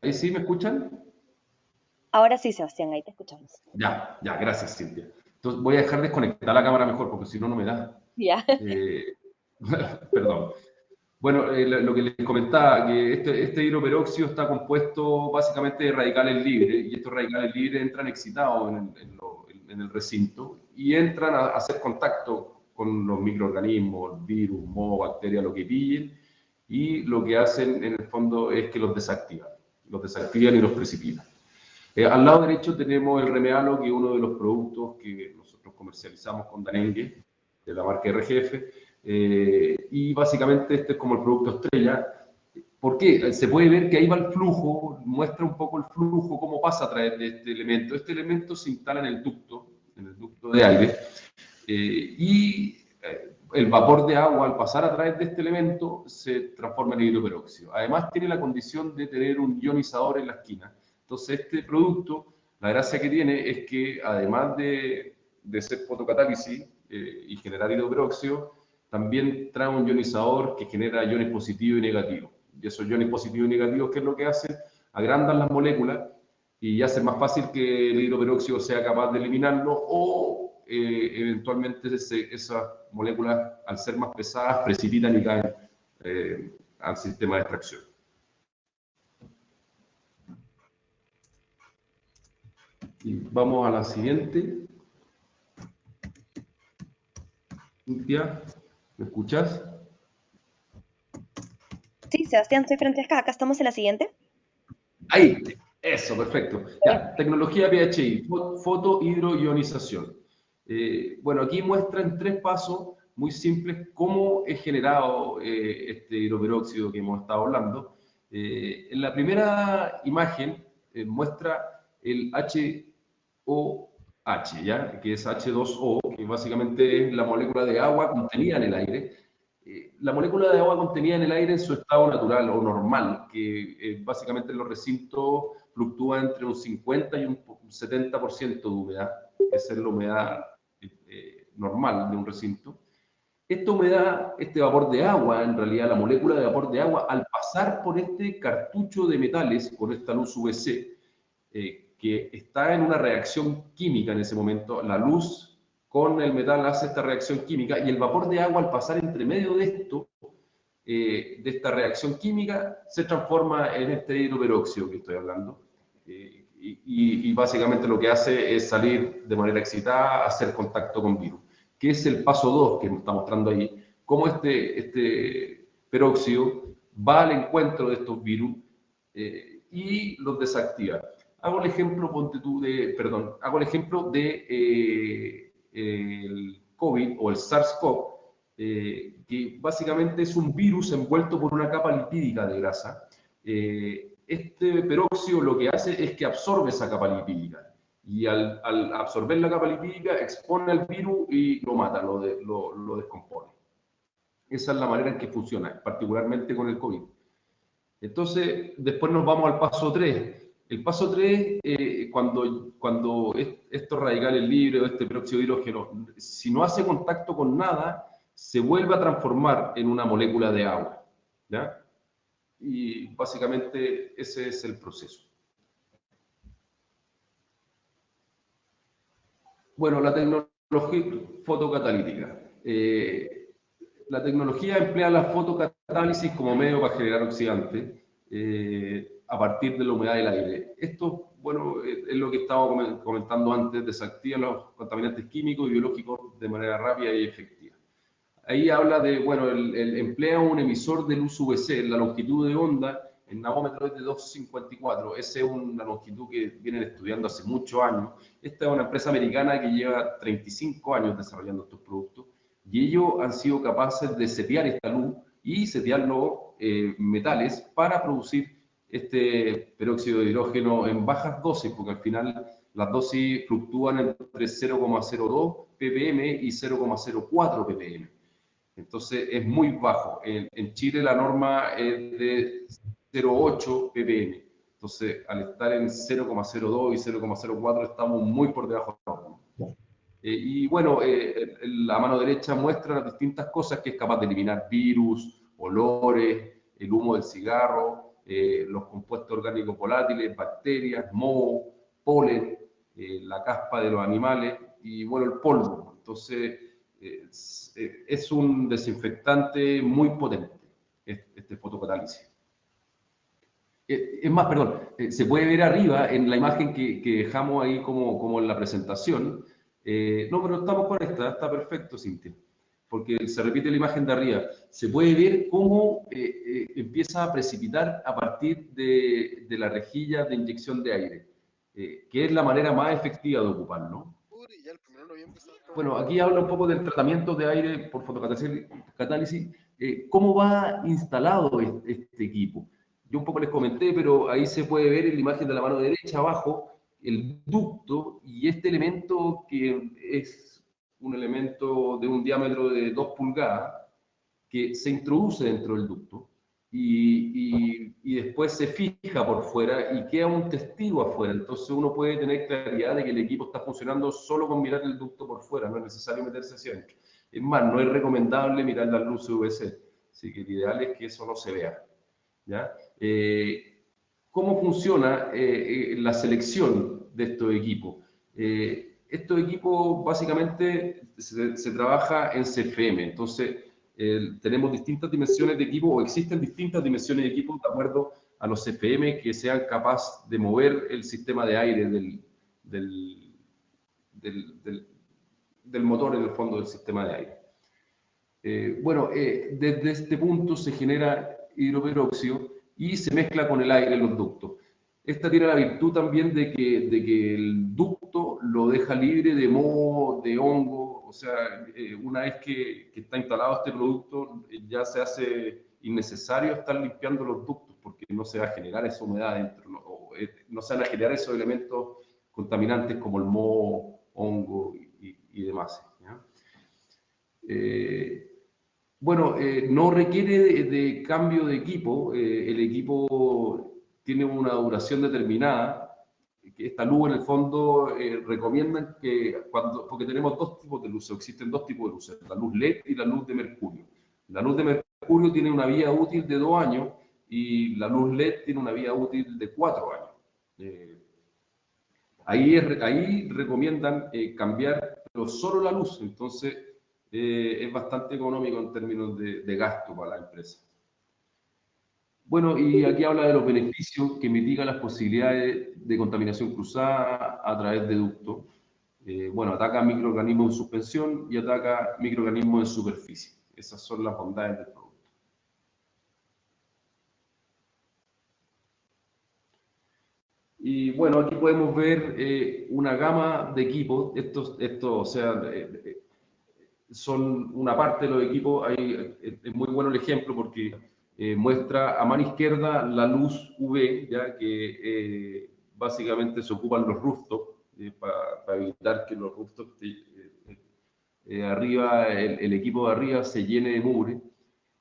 ¿Ahí sí me escuchan? Ahora sí, Sebastián, ahí te escuchamos. Ya, ya, gracias, Cintia. Entonces voy a dejar desconectar la cámara mejor porque si no, no me da. Ya. Perdón. Bueno, lo que les comentaba, que este hidroperóxido está compuesto básicamente de radicales libres y estos radicales libres entran excitados en el recinto y entran a hacer contacto con los microorganismos, virus, moho, bacterias, lo que pillen, y lo que hacen en el fondo es que los desactivan y los precipitan. Al lado derecho tenemos el Remealo, que es uno de los productos que nosotros comercializamos con Danengue, de la marca RGF, y básicamente este es como el producto estrella. ¿Por qué? Se puede ver que ahí va el flujo, muestra un poco el flujo, cómo pasa a través de este elemento. Este elemento se instala en el ducto de aire, y el vapor de agua, al pasar a través de este elemento, se transforma en hidroperóxido. Además, tiene la condición de tener un ionizador en la esquina. Entonces, este producto, la gracia que tiene es que, además de ser fotocatálisis y generar hidroperóxido, también trae un ionizador que genera iones positivos y negativos. Y esos iones positivos y negativos, ¿qué es lo que hacen? Agrandan las moléculas y hacen más fácil que el hidroperóxido sea capaz de eliminarlo, o eventualmente esas moléculas, al ser más pesadas, precipitan y caen al sistema de extracción. Y vamos a la siguiente. Cintia, ¿me escuchas? Sí, Sebastián, soy Francesca. Acá estamos en la siguiente. Ahí, eso, perfecto. Ya, tecnología PHI, fotohidroionización. Bueno, aquí muestra en 3 pasos muy simples cómo es generado este hidroperóxido que hemos estado hablando. En la primera imagen muestra el HOH, ¿ya? Que es H2O, que básicamente es la molécula de agua contenida en el aire. La molécula de agua contenida en el aire en su estado natural o normal, que básicamente en los recintos fluctúa entre un 50 y un 70% de humedad. Esa es la humedad normal de un recinto. Esta humedad, este vapor de agua, en realidad la molécula de vapor de agua, al pasar por este cartucho de metales con esta luz UVC, que está en una reacción química en ese momento, la luz con el metal hace esta reacción química, y el vapor de agua, al pasar entre medio de esto, de esta reacción química, se transforma en este hidroperóxido que estoy hablando. Y básicamente lo que hace es salir de manera excitada, hacer contacto con virus, que es el paso 2 que me está mostrando ahí, cómo este peróxido va al encuentro de estos virus y los desactiva. Hago el ejemplo, hago el ejemplo de el COVID o el SARS-CoV, que básicamente es un virus envuelto por una capa lipídica de grasa. Este peróxido lo que hace es que absorbe esa capa lipídica, y al absorber la capa lipídica expone al virus y lo mata, lo descompone. Esa es la manera en que funciona, particularmente con el COVID. Entonces, después nos vamos al paso 3. El paso 3, cuando estos radicales libres o este peróxido de hidrógeno, si no hace contacto con nada, se vuelve a transformar en una molécula de agua, ¿ya? Y básicamente ese es el proceso. Bueno, la tecnología fotocatalítica. La tecnología emplea la fotocatálisis como medio para generar oxidantes a partir de la humedad del aire. Esto, bueno, es lo que estaba comentando antes, desactiva los contaminantes químicos y biológicos de manera rápida y efectiva. Ahí habla de, bueno, emplea un emisor de luz UVC, la longitud de onda en nanómetros es de 2,54. Esa es una longitud que vienen estudiando hace muchos años. Esta es una empresa americana que lleva 35 años desarrollando estos productos, y ellos han sido capaces de setear esta luz y setear los metales para producir este peróxido de hidrógeno en bajas dosis, porque al final las dosis fluctúan entre 0,02 ppm y 0,04 ppm. Entonces es muy bajo. En Chile la norma es de 0,8 ppm. Entonces, al estar en 0,02 y 0,04 estamos muy por debajo de la norma. Y bueno, la mano derecha muestra las distintas cosas que es capaz de eliminar: virus, olores, el humo del cigarro, los compuestos orgánicos volátiles, bacterias, moho, polen, la caspa de los animales y bueno, el polvo. Entonces, es un desinfectante muy potente, este fotocatálisis. Es más, perdón, se puede ver arriba en la imagen que dejamos ahí como en la presentación. No, pero estamos con esta, está perfecto, Cintia, porque se repite la imagen de arriba. Se puede ver cómo empieza a precipitar a partir de la rejilla de inyección de aire, que es la manera más efectiva de ocupar, ¿no? Bueno, aquí habla un poco del tratamiento de aire por fotocatálisis. ¿Cómo va instalado este equipo? Yo un poco les comenté, pero ahí se puede ver en la imagen de la mano derecha abajo el ducto y este elemento que es un elemento de un diámetro de 2 pulgadas que se introduce dentro del ducto y después se fija por fuera y queda un testigo afuera. Entonces uno puede tener claridad de que el equipo está funcionando solo con mirar el ducto por fuera, no es necesario meterse hacia adentro. Es más, no es recomendable mirar las luces UVC, así que el ideal es que eso no se vea. ¿Ya? ¿Cómo funciona la selección de estos equipos? Estos equipos básicamente se trabaja en CFM, entonces tenemos distintas dimensiones de equipo o existen distintas dimensiones de equipo de acuerdo a los CFM que sean capaces de mover el sistema de aire del motor en el fondo del sistema de aire. Desde este punto se genera hidroperóxido y se mezcla con el aire en los ductos. Esta tiene la virtud también de que el ducto lo deja libre de moho, de hongo, o sea, una vez que está instalado este producto, ya se hace innecesario estar limpiando los ductos porque no se va a generar esa humedad dentro, no se van a generar esos elementos contaminantes como el moho, hongo y demás. ¿Ya? No requiere de cambio de equipo, el equipo tiene una duración determinada, que esta luz en el fondo recomiendan que porque tenemos dos tipos de luces, existen dos tipos de luces, la luz LED y la luz de mercurio. La luz de mercurio tiene una vida útil de 2 años y la luz LED tiene una vida útil de 4 años. Ahí recomiendan cambiar pero solo la luz, entonces es bastante económico en términos de gasto para la empresa. Bueno, y aquí habla de los beneficios que mitigan las posibilidades de contaminación cruzada a través de ductos. Ataca microorganismos en suspensión y ataca microorganismos en superficie. Esas son las bondades del producto. Y bueno, aquí podemos ver una gama de equipos. Son una parte de los equipos. Es muy bueno el ejemplo porque muestra a mano izquierda la luz UV, ya que básicamente se ocupan los rooftops para evitar que los rooftops arriba, el equipo de arriba se llene de mugre.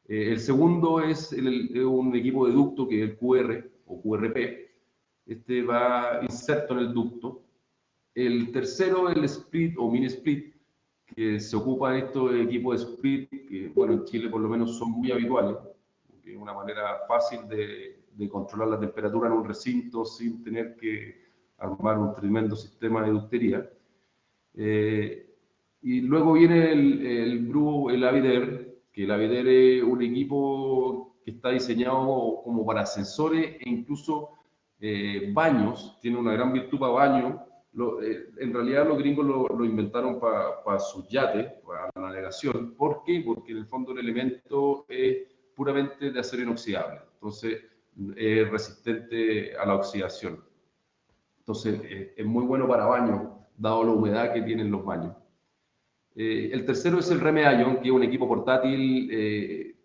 El segundo es un equipo de ducto que es el QR o QRP. Este va inserto en el ducto. El tercero es el split o mini split, que se ocupa de estos equipos de split, que bueno, en Chile por lo menos son muy habituales, porque es una manera fácil de controlar la temperatura en un recinto sin tener que armar un tremendo sistema de ductería. Y luego viene el Avider, que el Avider es un equipo que está diseñado como para ascensores e incluso baños, tiene una gran virtud para baños. En realidad los gringos lo inventaron para sus yates, para la navegación. ¿Por qué? Porque en el fondo el elemento es puramente de acero inoxidable, entonces es resistente a la oxidación. Entonces es muy bueno para baños, dado la humedad que tienen los baños. El tercero es el Remedallon, que es un equipo portátil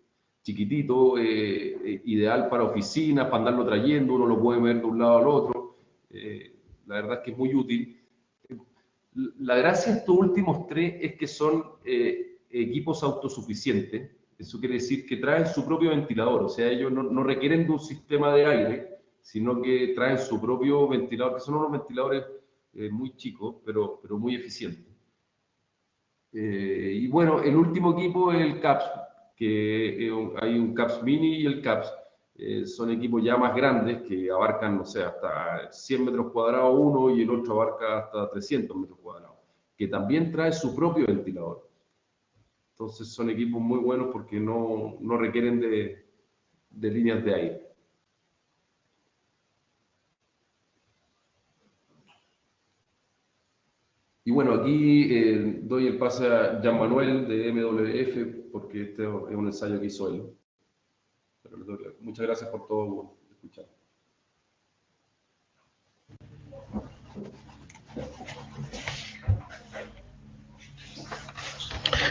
chiquitito, ideal para oficinas, para andarlo trayendo, uno lo puede mover de un lado al otro. La verdad es que es muy útil. La gracia de estos últimos tres es que son equipos autosuficientes. Eso quiere decir que traen su propio ventilador, o sea, ellos no requieren de un sistema de aire, sino que traen su propio ventilador, que son unos ventiladores muy chicos, pero muy eficientes. Y bueno, el último equipo es el CAPS, que hay un CAPS Mini y el CAPS. Son equipos ya más grandes que abarcan, no sé, hasta 100 metros cuadrados uno y el otro abarca hasta 300 metros cuadrados, que también trae su propio ventilador. Entonces son equipos muy buenos porque no requieren de líneas de aire. Y bueno, aquí doy el pase a Jean Manuel de MWF porque este es un ensayo que hizo él. Muchas gracias por todo escuchar.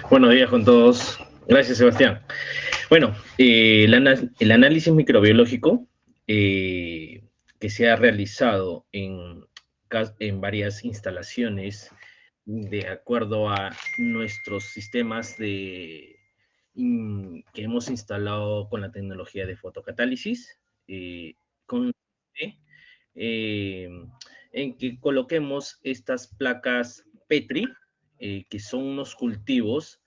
Buenos días con todos. Gracias, Sebastián. Bueno, el análisis microbiológico que se ha realizado en varias instalaciones de acuerdo a nuestros sistemas que hemos instalado con la tecnología de fotocatálisis, consiste eh, en que coloquemos estas placas Petri, que son unos cultivos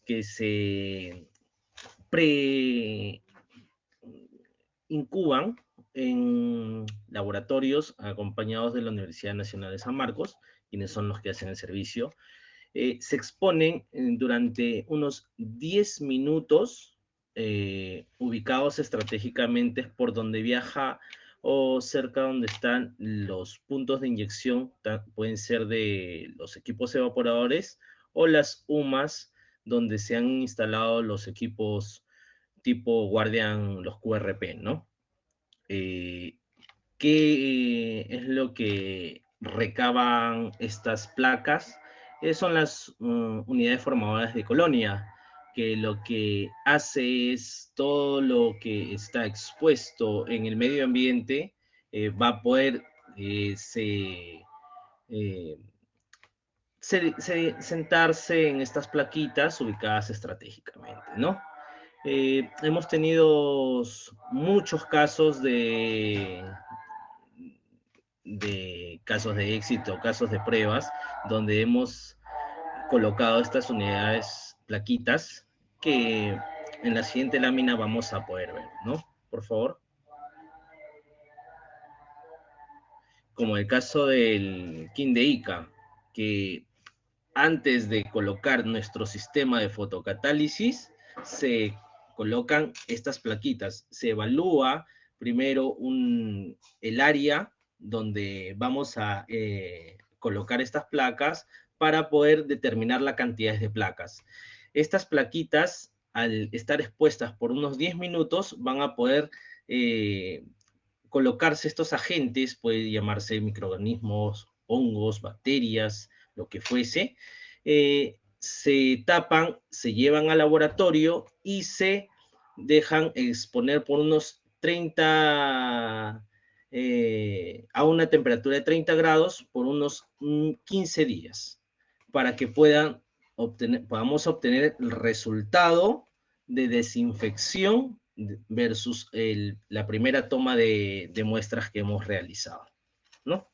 que se pre-incuban en laboratorios acompañados de la Universidad Nacional de San Marcos, quienes son los que hacen el servicio. Se exponen durante unos 10 minutos, ubicados estratégicamente por donde viaja o cerca donde están los puntos de inyección, pueden ser de los equipos evaporadores o las UMAS, donde se han instalado los equipos tipo Guardian, los QRP, ¿no? ¿Qué es lo que recaban estas placas? Son las unidades formadoras de colonia, que lo que hace es todo lo que está expuesto en el medio ambiente va a poder eh, sentarse en estas plaquitas ubicadas estratégicamente, ¿no? Hemos tenido muchos casos de casos de éxito, casos de pruebas, donde hemos colocado estas unidades plaquitas que en la siguiente lámina vamos a poder ver, ¿no? Por favor. Como el caso del King de Ica, que antes de colocar nuestro sistema de fotocatálisis, se colocan estas plaquitas. Se evalúa primero el área donde vamos a colocar estas placas para poder determinar la cantidad de placas. Estas plaquitas, al estar expuestas por unos 10 minutos, van a poder colocarse estos agentes, puede llamarse microorganismos, hongos, bacterias, lo que fuese, se tapan, se llevan al laboratorio y se dejan exponer por unos 30, a una temperatura de 30 grados por unos 15 días, para que podamos obtener el resultado de desinfección versus la primera toma de muestras que hemos realizado, ¿no?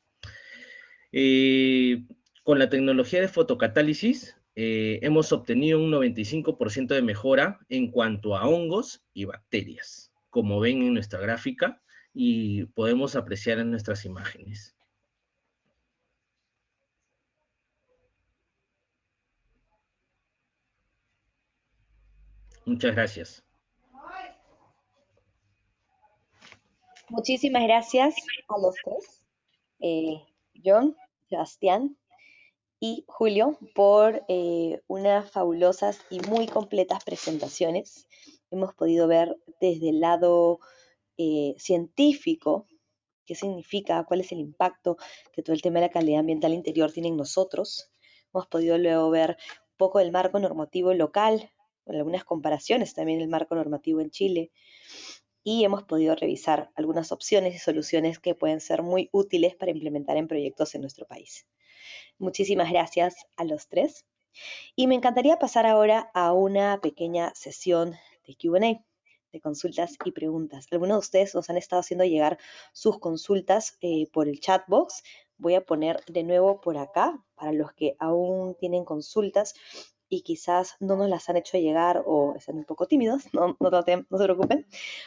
Con la tecnología de fotocatálisis hemos obtenido un 95% de mejora en cuanto a hongos y bacterias, como ven en nuestra gráfica y podemos apreciar en nuestras imágenes. Muchas gracias. Muchísimas gracias a los tres, John, Sebastián y Julio, por unas fabulosas y muy completas presentaciones. Hemos podido ver desde el lado científico qué significa, cuál es el impacto que todo el tema de la calidad ambiental interior tiene en nosotros. Hemos podido luego ver un poco del marco normativo local, con algunas comparaciones también del marco normativo en Chile, y hemos podido revisar algunas opciones y soluciones que pueden ser muy útiles para implementar en proyectos en nuestro país. Muchísimas gracias a los tres. Y me encantaría pasar ahora a una pequeña sesión de Q&A, de consultas y preguntas. Algunos de ustedes nos han estado haciendo llegar sus consultas por el chat box. Voy a poner de nuevo por acá, para los que aún tienen consultas y quizás no nos las han hecho llegar o están un poco tímidos, no se preocupen,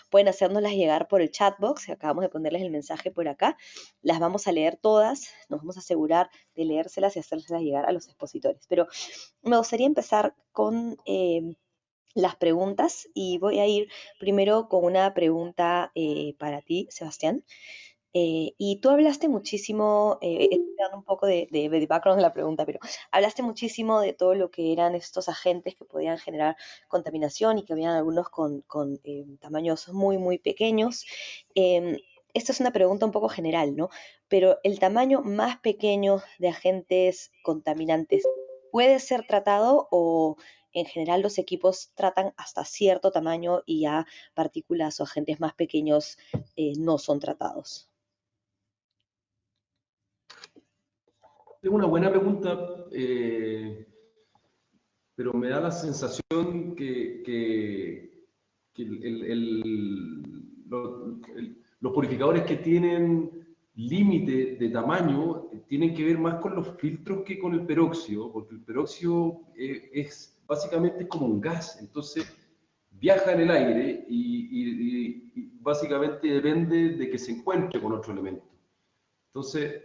pueden hacérnoslas llegar por el chat box, acabamos de ponerles el mensaje por acá, las vamos a leer todas, nos vamos a asegurar de leérselas y hacérselas llegar a los expositores. Pero me gustaría empezar con las preguntas y voy a ir primero con una pregunta para ti, Sebastián. Y tú hablaste muchísimo, estoy dando un poco de background de la pregunta, pero hablaste muchísimo de todo lo que eran estos agentes que podían generar contaminación y que habían algunos con tamaños muy, muy pequeños. Esta es una pregunta un poco general, ¿no? Pero el tamaño más pequeño de agentes contaminantes puede ser tratado o en general los equipos tratan hasta cierto tamaño y ya partículas o agentes más pequeños no son tratados? Es una buena pregunta, pero me da la sensación que los purificadores que tienen límite de tamaño tienen que ver más con los filtros que con el peróxido, porque el peróxido es básicamente como un gas, entonces viaja en el aire y básicamente depende de que se encuentre con otro elemento. Entonces,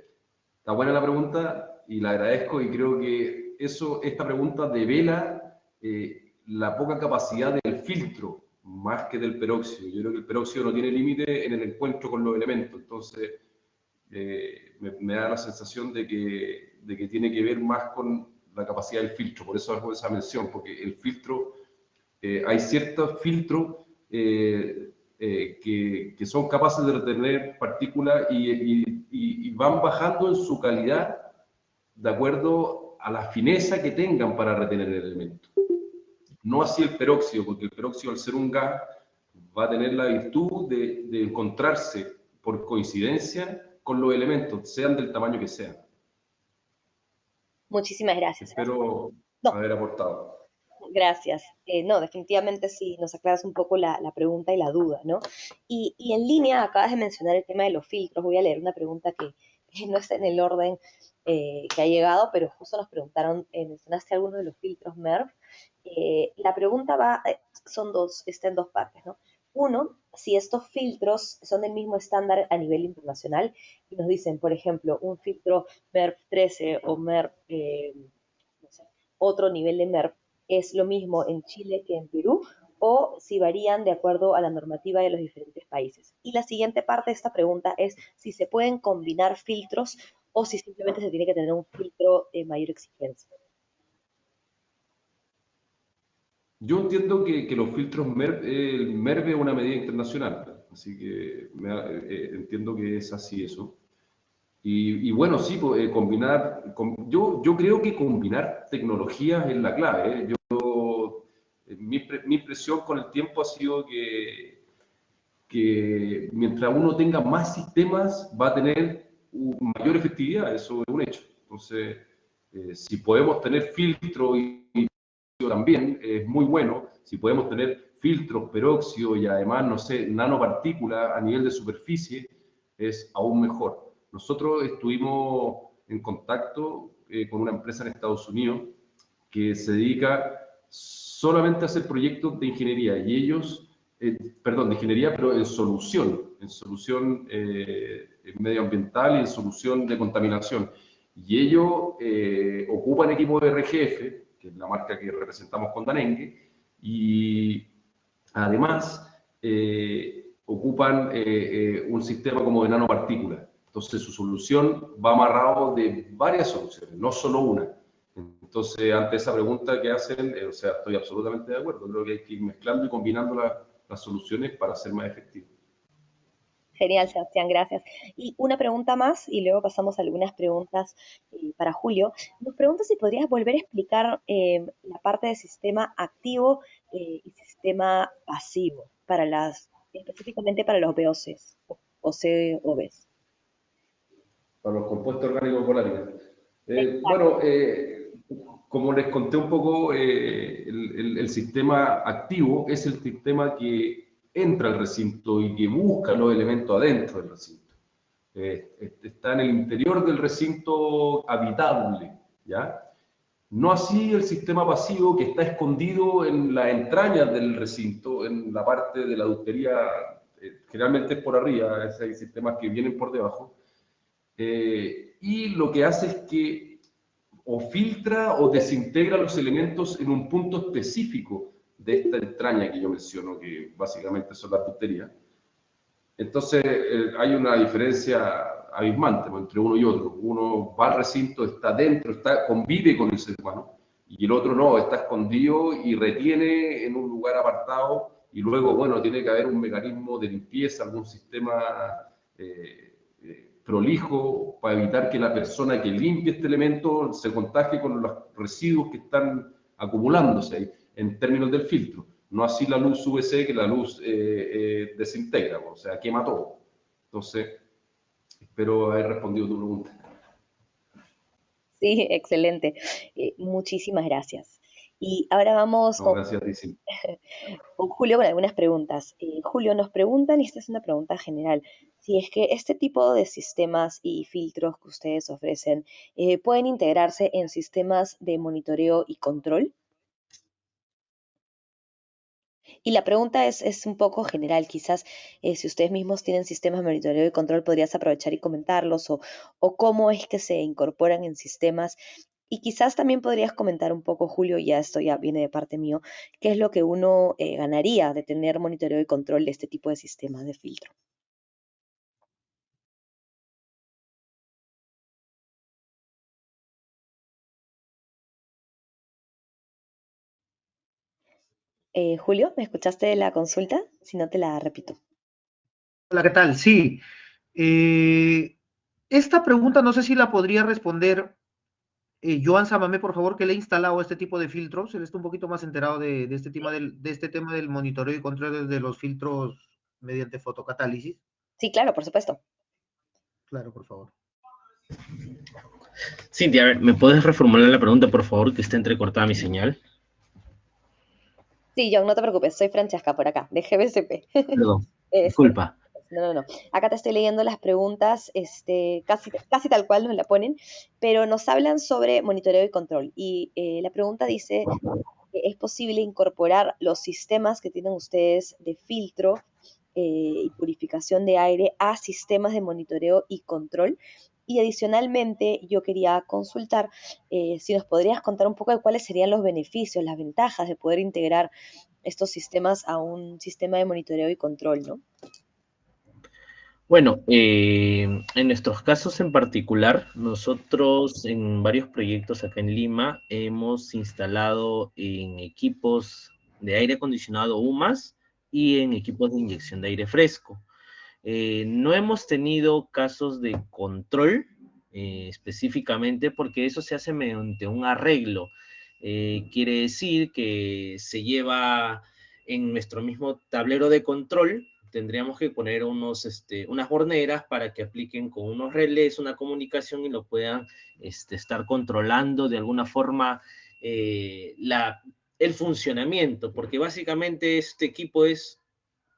está buena la pregunta y la agradezco y creo que esta pregunta devela la poca capacidad del filtro más que del peróxido. Yo creo que el peróxido no tiene límite en el encuentro con los elementos, entonces me da la sensación de que tiene que ver más con la capacidad del filtro, por eso hago esa mención, porque el filtro, hay ciertos filtros que son capaces de retener partículas y van bajando en su calidad de acuerdo a la fineza que tengan para retener el elemento. No así el peróxido, porque el peróxido, al ser un gas, va a tener la virtud de encontrarse por coincidencia con los elementos, sean del tamaño que sean. Muchísimas gracias. Espero No. haber aportado. Gracias. No, definitivamente sí, nos aclaras un poco la pregunta y la duda, ¿no? Y en línea, acabas de mencionar el tema de los filtros. Voy a leer una pregunta que no está en el orden que ha llegado, pero justo nos preguntaron, mencionaste algunos de los filtros MERV. La pregunta está en dos partes, ¿no? Uno, si estos filtros son del mismo estándar a nivel internacional, y nos dicen, por ejemplo, un filtro MERV 13 o MERV, no sé, otro nivel de MERV, es lo mismo en Chile que en Perú, o si varían de acuerdo a la normativa de los diferentes países. Y la siguiente parte de esta pregunta es si se pueden combinar filtros o si simplemente se tiene que tener un filtro de mayor exigencia. Yo entiendo que los filtros MERV, el MERV es una medida internacional, así que entiendo que es así eso. Y bueno, sí, pues, yo creo que combinar tecnologías es la clave. Mi impresión con el tiempo ha sido que mientras uno tenga más sistemas va a tener mayor efectividad, eso es un hecho. Entonces, si podemos tener filtros y también es muy bueno, si podemos tener filtros, peróxido y además, no sé, nanopartículas a nivel de superficie, es aún mejor. Nosotros estuvimos en contacto con una empresa en Estados Unidos que se dedica solamente a hacer proyectos de ingeniería y ellos, perdón, de ingeniería, pero en solución medioambiental y en solución de contaminación. Y ellos ocupan equipos de RGF, que es la marca que representamos con Danengue, y además ocupan un sistema como de nanopartículas. Entonces su solución va amarrado de varias soluciones, no solo una. Entonces, ante esa pregunta que hacen, o sea, estoy absolutamente de acuerdo. Creo que hay que ir mezclando y combinando las soluciones para ser más efectivo. Genial, Sebastián, gracias. Y una pregunta más, y luego pasamos a algunas preguntas para Julio. Nos pregunta si podrías volver a explicar la parte de sistema activo y sistema pasivo, específicamente para los VOCs, o COVs. Para los compuestos orgánicos volátiles. Exacto. Bueno, como les conté un poco, el sistema activo es el sistema que entra al recinto y que busca los elementos adentro del recinto. Está en el interior del recinto habitable, ¿ya? No así el sistema pasivo que está escondido en las entrañas del recinto, en la parte de la ductería, generalmente es por arriba, hay sistemas que vienen por debajo, y lo que hace es que o filtra o desintegra los elementos en un punto específico de esta entraña que yo menciono, que básicamente son las ducterías. Entonces hay una diferencia abismante entre uno y otro. Uno va al recinto, está dentro, convive con el ser humano, y el otro no, está escondido y retiene en un lugar apartado, y luego, bueno, tiene que haber un mecanismo de limpieza, algún sistema prolijo para evitar que la persona que limpie este elemento se contagie con los residuos que están acumulándose ahí, en términos del filtro. No así la luz UVC, que la luz desintegra, o sea, quema todo. Entonces, espero haber respondido tu pregunta. Sí, excelente. Muchísimas gracias. Y ahora vamos No, gracias a ti, sí. con Julio con algunas preguntas. Julio, nos preguntan, y esta es una pregunta general, si es que este tipo de sistemas y filtros que ustedes ofrecen pueden integrarse en sistemas de monitoreo y control. Y la pregunta es un poco general, quizás si ustedes mismos tienen sistemas de monitoreo y control, podrías aprovechar y comentarlos o cómo es que se incorporan en sistemas. Y quizás también podrías comentar un poco, Julio, ya esto ya viene de parte mío, qué es lo que uno ganaría de tener monitoreo y control de este tipo de sistemas de filtro. Julio, ¿me escuchaste la consulta? Si no, te la repito. Hola, ¿qué tal? Sí. Esta pregunta no sé si la podría responder Joan Samamé, por favor, que le he instalado este tipo de filtros. Él está un poquito más enterado de este de este tema del monitoreo y control de los filtros mediante fotocatálisis. Sí, claro, por supuesto. Claro, por favor. Cintia, a ver, ¿me puedes reformular la pregunta, por favor, que está entrecortada mi señal? Sí, John, no te preocupes, soy Francesca por acá, de GBCP. Perdón, Este, disculpa. no. Acá te estoy leyendo las preguntas, casi tal cual nos la ponen, pero nos hablan sobre monitoreo y control. Y la pregunta dice, ¿es posible incorporar los sistemas que tienen ustedes de filtro y purificación de aire a sistemas de monitoreo y control? Y adicionalmente, yo quería consultar si nos podrías contar un poco de cuáles serían los beneficios, las ventajas de poder integrar estos sistemas a un sistema de monitoreo y control, ¿no? Bueno, en nuestros casos en particular, nosotros en varios proyectos acá en Lima hemos instalado en equipos de aire acondicionado UMAS y en equipos de inyección de aire fresco. No hemos tenido casos de control específicamente porque eso se hace mediante un arreglo. Quiere decir que se lleva en nuestro mismo tablero de control, tendríamos que poner unas horneras para que apliquen con unos relés una comunicación y lo puedan estar controlando de alguna forma el funcionamiento, porque básicamente este equipo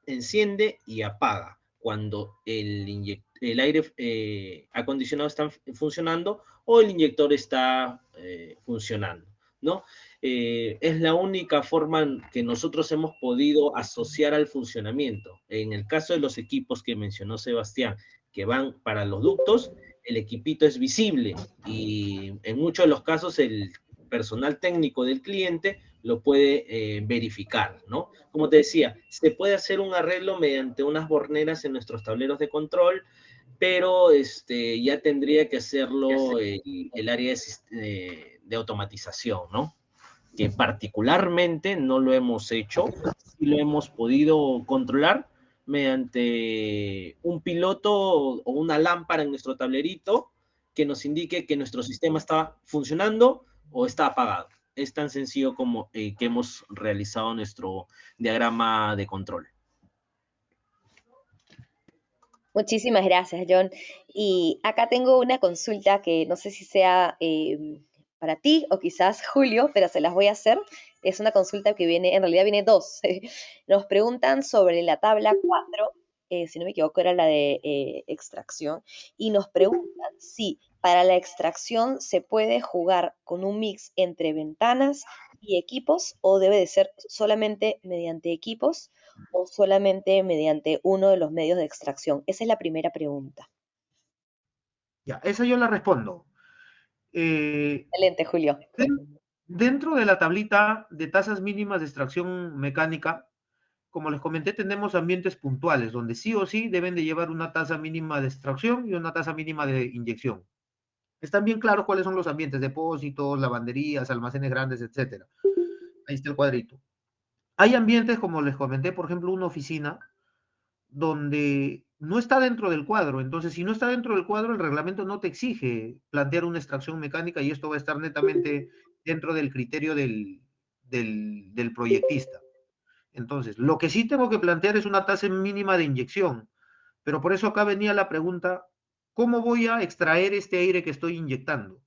enciende y apaga cuando el aire acondicionado está funcionando o el inyector está funcionando, ¿no? Es la única forma que nosotros hemos podido asociar al funcionamiento. En el caso de los equipos que mencionó Sebastián, que van para los ductos, el equipito es visible y en muchos de los casos el personal técnico del cliente lo puede verificar, ¿no? Como te decía, se puede hacer un arreglo mediante unas borneras en nuestros tableros de control, pero ya tendría que hacerlo el área de automatización, ¿no? Que particularmente no lo hemos hecho, sí lo hemos podido controlar mediante un piloto o una lámpara en nuestro tablerito que nos indique que nuestro sistema está funcionando o está apagado. Es tan sencillo como que hemos realizado nuestro diagrama de control. Muchísimas gracias, John. Y acá tengo una consulta que no sé si sea para ti o quizás Julio, pero se las voy a hacer. Es una consulta que viene, en realidad viene dos. Nos preguntan sobre la tabla 4, si no me equivoco era la de extracción, y nos preguntan si para la extracción se puede jugar con un mix entre ventanas y equipos o debe de ser solamente mediante equipos o solamente mediante uno de los medios de extracción? Esa es la primera pregunta. Ya, esa yo la respondo. Excelente, Julio. Dentro de la tablita de tasas mínimas de extracción mecánica, como les comenté, tenemos ambientes puntuales donde sí o sí deben de llevar una tasa mínima de extracción y una tasa mínima de inyección. Están bien claros cuáles son los ambientes: depósitos, lavanderías, almacenes grandes, etcétera. Ahí está el cuadrito. Hay ambientes, como les comenté, por ejemplo, una oficina, donde no está dentro del cuadro. Entonces, si no está dentro del cuadro, el reglamento no te exige plantear una extracción mecánica y esto va a estar netamente dentro del criterio del proyectista. Entonces, lo que sí tengo que plantear es una tasa mínima de inyección, pero por eso acá venía la pregunta, ¿cómo voy a extraer este aire que estoy inyectando?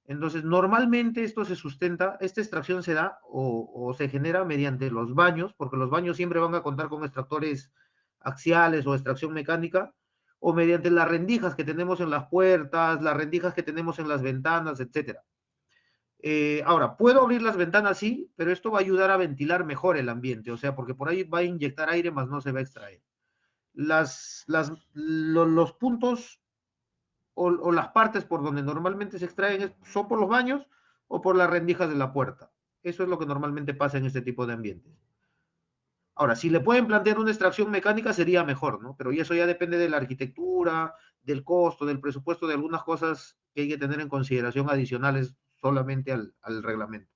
Entonces, normalmente esto se sustenta, esta extracción se da o se genera mediante los baños, porque los baños siempre van a contar con extractores axiales o extracción mecánica, o mediante las rendijas que tenemos en las puertas, las rendijas que tenemos en las ventanas, etcétera. Ahora, puedo abrir las ventanas, sí, pero esto va a ayudar a ventilar mejor el ambiente, o sea, porque por ahí va a inyectar aire, más no se va a extraer. Los puntos o las partes por donde normalmente se extraen son por los baños o por las rendijas de la puerta. Eso es lo que normalmente pasa en este tipo de ambientes. Ahora, si le pueden plantear una extracción mecánica sería mejor, ¿no? Pero eso ya depende de la arquitectura, del costo, del presupuesto, de algunas cosas que hay que tener en consideración adicionales solamente al reglamento.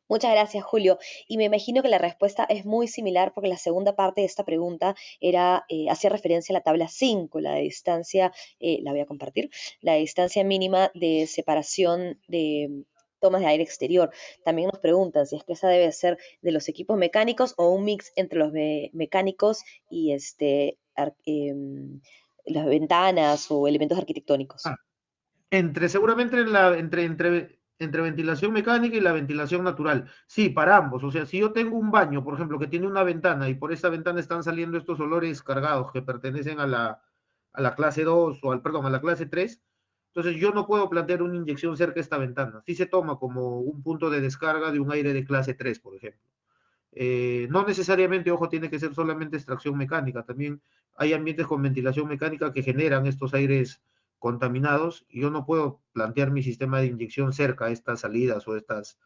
Muchas gracias, Julio. Y me imagino que la respuesta es muy similar porque la segunda parte de esta pregunta era, hacía referencia a la tabla 5, la distancia, la voy a compartir, la distancia mínima de separación de tomas de aire exterior. También nos preguntan si es que esa debe ser de los equipos mecánicos o un mix entre los mecánicos y las ventanas o elementos arquitectónicos. Ah, seguramente entre ventilación mecánica y la ventilación natural. Sí, para ambos. O sea, si yo tengo un baño, por ejemplo, que tiene una ventana y por esta ventana están saliendo estos olores cargados que pertenecen a la clase 2 o perdón, a la clase 3, entonces yo no puedo plantear una inyección cerca de esta ventana. Sí se toma como un punto de descarga de un aire de clase 3, por ejemplo. No necesariamente, ojo, tiene que ser solamente extracción mecánica, también hay ambientes con ventilación mecánica que generan estos aires contaminados y yo no puedo plantear mi sistema de inyección cerca a estas salidas o estos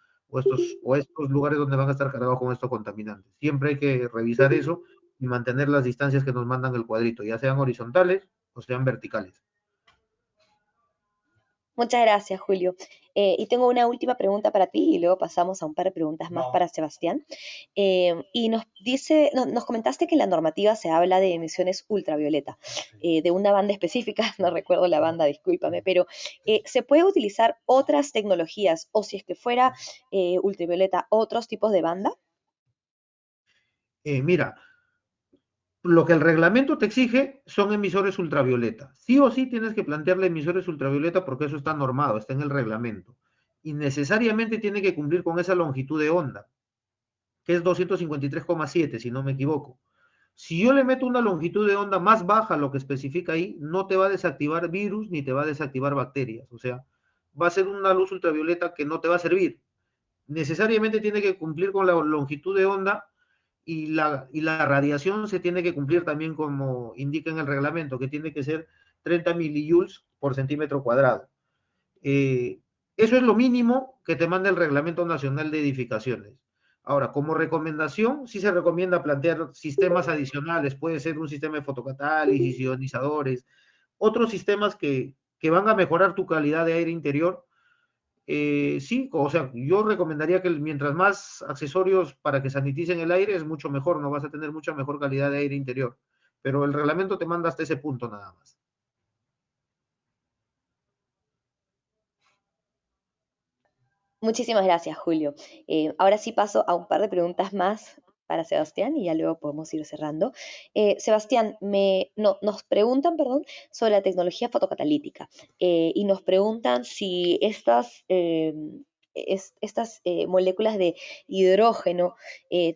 lugares donde van a estar cargados con estos contaminantes. Siempre hay que revisar eso y mantener las distancias que nos mandan el cuadrito, ya sean horizontales o sean verticales. Muchas gracias, Julio. Y tengo una última pregunta para ti y luego pasamos a un par de preguntas más para Sebastián. Y nos dice, nos comentaste que en la normativa se habla de emisiones ultravioleta, de una banda específica, no recuerdo la banda, discúlpame, pero ¿se puede utilizar otras tecnologías o si es que fuera ultravioleta, otros tipos de banda? Mira, lo que el reglamento te exige son emisores ultravioleta. Sí o sí tienes que plantearle emisores ultravioleta porque eso está normado, está en el reglamento. Y necesariamente tiene que cumplir con esa longitud de onda, que es 253,7, si no me equivoco. Si yo le meto una longitud de onda más baja a lo que especifica ahí, no te va a desactivar virus ni te va a desactivar bacterias. O sea, va a ser una luz ultravioleta que no te va a servir. Necesariamente tiene que cumplir con la longitud de onda y la radiación se tiene que cumplir también como indica en el reglamento, que tiene que ser 30 milijoules por centímetro cuadrado. Eh, Eso es lo mínimo que te manda el Reglamento Nacional de Edificaciones. Ahora, como recomendación, sí se recomienda plantear sistemas adicionales, puede ser un sistema de fotocatálisis, ionizadores, otros sistemas que van a mejorar tu calidad de aire interior. Sí, o sea, yo recomendaría que mientras más accesorios para que saniticen el aire es mucho mejor, no vas a tener mucha mejor calidad de aire interior. Pero el reglamento te manda hasta ese punto nada más. Muchísimas gracias, Julio. Ahora sí paso a un par de preguntas más para Sebastián y ya luego podemos ir cerrando. Sebastián, nos preguntan, perdón, sobre la tecnología fotocatalítica y nos preguntan si estas moléculas de hidrógeno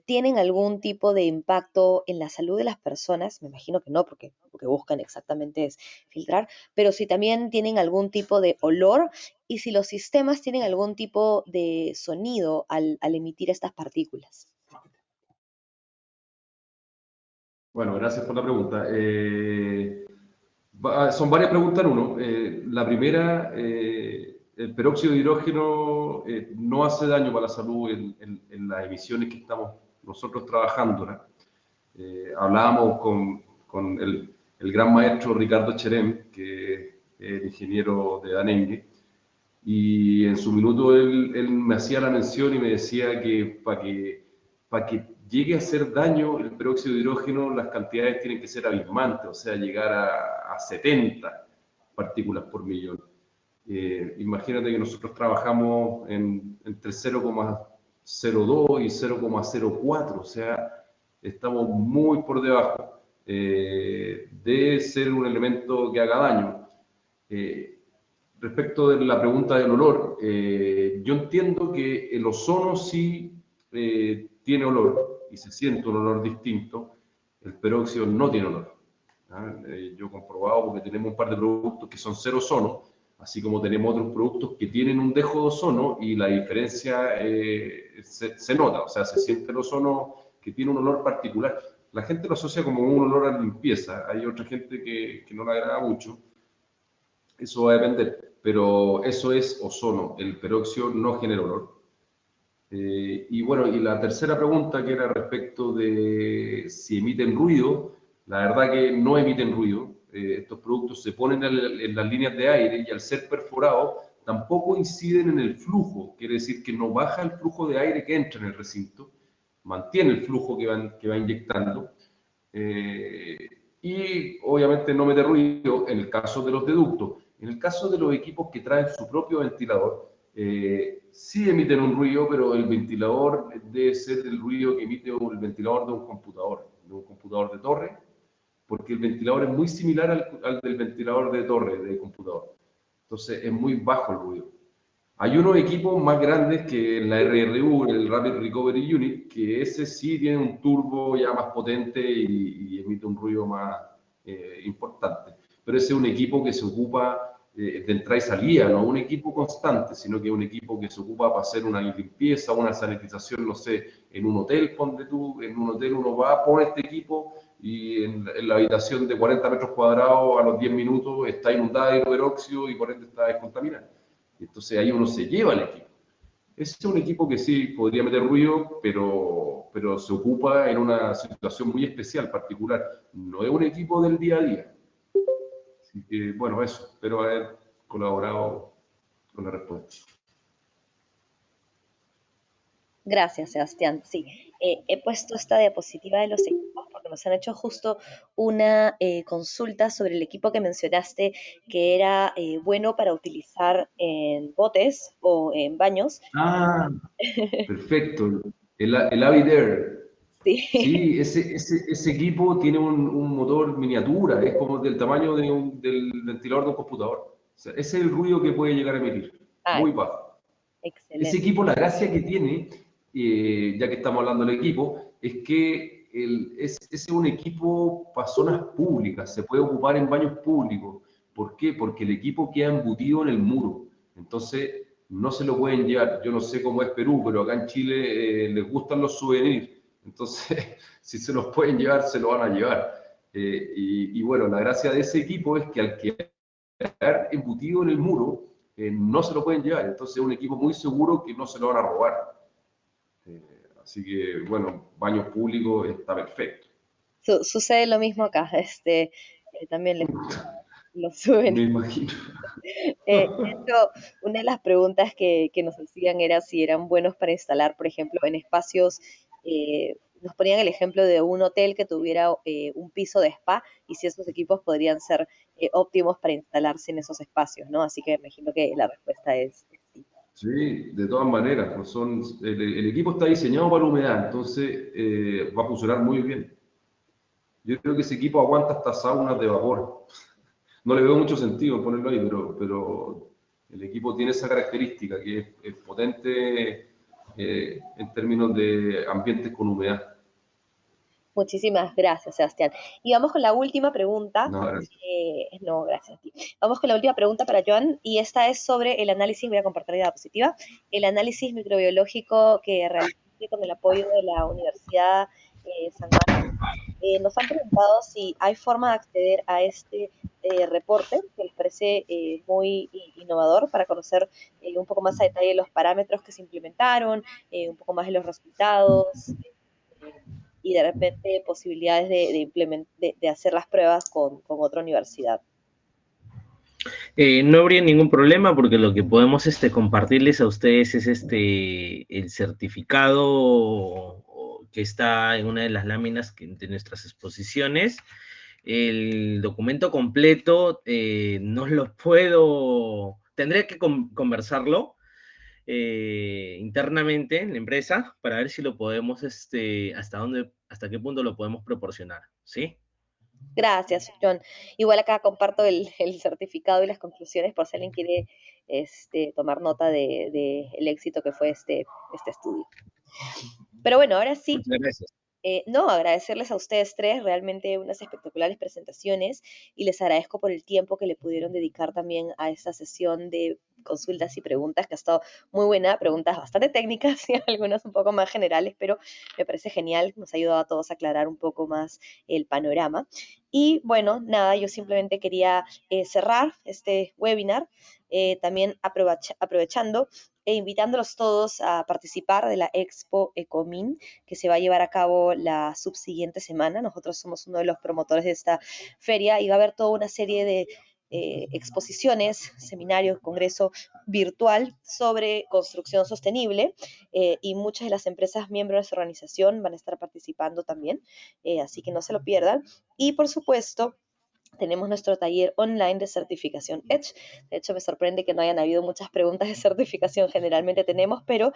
tienen algún tipo de impacto en la salud de las personas. Me imagino que no, porque lo que buscan exactamente es filtrar, pero si también tienen algún tipo de olor y si los sistemas tienen algún tipo de sonido al emitir estas partículas. Bueno, gracias por la pregunta. Son varias preguntas en uno. La primera, el peróxido de hidrógeno no hace daño para la salud en las emisiones que estamos nosotros trabajando, ¿no? Hablábamos con el gran maestro Ricardo Cherem, que es el ingeniero de Danengue, y en su minuto él me hacía la mención y me decía que para que llegue a hacer daño el peróxido de hidrógeno, las cantidades tienen que ser abismantes, o sea, llegar a 70 partículas por millón. Imagínate que nosotros trabajamos entre 0,02 y 0,04, o sea, estamos muy por debajo. Debe ser un elemento que haga daño. Respecto de la pregunta del olor, yo entiendo que el ozono sí tiene olor y se siente un olor distinto, el peróxido no tiene olor. Yo he comprobado porque tenemos un par de productos que son cero ozono, así como tenemos otros productos que tienen un dejo de ozono y la diferencia se nota, o sea, se siente el ozono que tiene un olor particular. La gente lo asocia como un olor a limpieza, hay otra gente que no le agrada mucho, eso va a depender, pero eso es ozono, el peróxido no genera olor. Y bueno, y la tercera pregunta que era respecto de si emiten ruido, la verdad que no emiten ruido. Estos productos se ponen en las líneas de aire y al ser perforados tampoco inciden en el flujo, quiere decir que no baja el flujo de aire que entra en el recinto, mantiene el flujo que va inyectando. Y obviamente no mete ruido en el caso de los deductos. En el caso de los equipos que traen su propio ventilador, sí emiten un ruido, pero el ventilador debe ser el ruido que emite el ventilador de un computador de torre, porque el ventilador es muy similar al del ventilador de torre de computador. Entonces es muy bajo el ruido. Hay unos equipos más grandes que la RRU, el Rapid Recovery Unit, que ese sí tiene un turbo ya más potente y emite un ruido más importante. Pero ese es un equipo que se ocupa de entrada y salida, no un equipo constante, sino que es un equipo que se ocupa para hacer una limpieza, una sanitización, no sé, en un hotel, ponte tú, en un hotel uno va, pone este equipo y en la habitación de 40 metros cuadrados a los 10 minutos está inundada de peróxido y por ende está descontaminada. Entonces ahí uno se lleva el equipo. Ese es un equipo que sí podría meter ruido, pero se ocupa en una situación muy especial, particular. No es un equipo del día a día. Así que, bueno, eso. Espero haber colaborado con la respuesta. Gracias, Sebastián. Sí, he puesto esta diapositiva de los equipos porque nos han hecho justo una consulta sobre el equipo que mencionaste que era bueno para utilizar en botes o en baños. Ah, perfecto. El Avidair. Sí, Sí, ese equipo tiene un motor miniatura, es como del tamaño del ventilador de un computador. O sea, ese es el ruido que puede llegar a emitir, ah, muy bajo. Ese excelente. equipo, la gracia que tiene, ya que estamos hablando del equipo, es que es un equipo para zonas públicas, se puede ocupar en baños públicos. ¿Por qué? Porque el equipo queda embutido en el muro. Entonces, no se lo pueden llevar. Yo no sé cómo es Perú, pero acá en Chile les gustan los souvenirs. Entonces, si se los pueden llevar, se lo van a llevar. Y bueno, la gracia de ese equipo es que al quedar embutido en el muro, no se lo pueden llevar. Entonces es un equipo muy seguro que no se lo van a robar. Así que, bueno, baños públicos está perfecto. Sucede lo mismo acá, también les los Me suben. imagino. De hecho, una de las preguntas que nos hacían era si eran buenos para instalar, por ejemplo, en espacios, nos ponían el ejemplo de un hotel que tuviera un piso de spa y si esos equipos podrían ser óptimos para instalarse en esos espacios, ¿no? Así que me imagino que la respuesta es sí. Sí, de todas maneras, no son, el equipo está diseñado para humedad, entonces va a funcionar muy bien. Yo creo que ese equipo aguanta hasta saunas de vapor. No le veo mucho sentido en ponerlo ahí, pero el equipo tiene esa característica que es potente en términos de ambientes con humedad. Muchísimas gracias, Sebastián. Y vamos con la última pregunta. No, gracias. No, gracias a ti. Vamos con la última pregunta para Joan, y esta es sobre el análisis, voy a compartir la diapositiva, el análisis microbiológico que realicé con el apoyo de la Universidad San Marcos. Nos han preguntado si hay forma de acceder a este reporte, que les parece muy innovador para conocer un poco más a detalle los parámetros que se implementaron, un poco más de los resultados, y de repente posibilidades de hacer las pruebas con otra universidad. No habría ningún problema porque lo que podemos compartirles a ustedes es el certificado que está en una de las láminas de nuestras exposiciones. El documento completo no lo puedo, tendré que conversarlo internamente en la empresa para ver si lo podemos, hasta qué punto lo podemos proporcionar, ¿sí? Gracias, John. Igual acá comparto el certificado y las conclusiones por si alguien quiere tomar nota de el éxito que fue este estudio. Pero bueno, ahora sí, Muchas gracias. no, agradecerles a ustedes tres, realmente unas espectaculares presentaciones y les agradezco por el tiempo que le pudieron dedicar también a esta sesión de consultas y preguntas, que ha estado muy buena, preguntas bastante técnicas y algunas un poco más generales, pero me parece genial, nos ha ayudado a todos a aclarar un poco más el panorama. Y bueno, nada, yo simplemente quería cerrar este webinar, también aprovechando e invitándolos todos a participar de la Expo Ecomin, que se va a llevar a cabo la subsiguiente semana. Nosotros somos uno de los promotores de esta feria y va a haber toda una serie de exposiciones, seminarios, congreso virtual sobre construcción sostenible y muchas de las empresas miembros de nuestra organización van a estar participando también, así que no se lo pierdan. Y por supuesto, tenemos nuestro taller online de certificación Edge. De hecho, me sorprende que no hayan habido muchas preguntas de certificación, generalmente tenemos, pero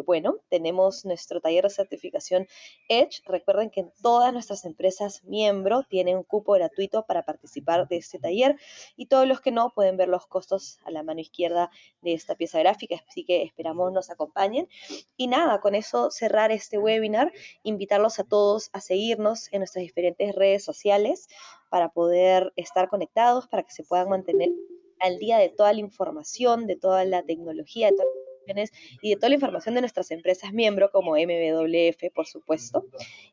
bueno, tenemos nuestro taller de certificación Edge. Recuerden que todas nuestras empresas miembro tienen un cupo gratuito para participar de este taller y todos los que no pueden ver los costos a la mano izquierda de esta pieza gráfica, así que esperamos nos acompañen. Y nada, con eso cerrar este webinar, invitarlos a todos a seguirnos en nuestras diferentes redes sociales para poder estar conectados, para que se puedan mantener al día de toda la información, de toda la tecnología, de todas las opciones y de toda la información de nuestras empresas miembro, como MWF, por supuesto.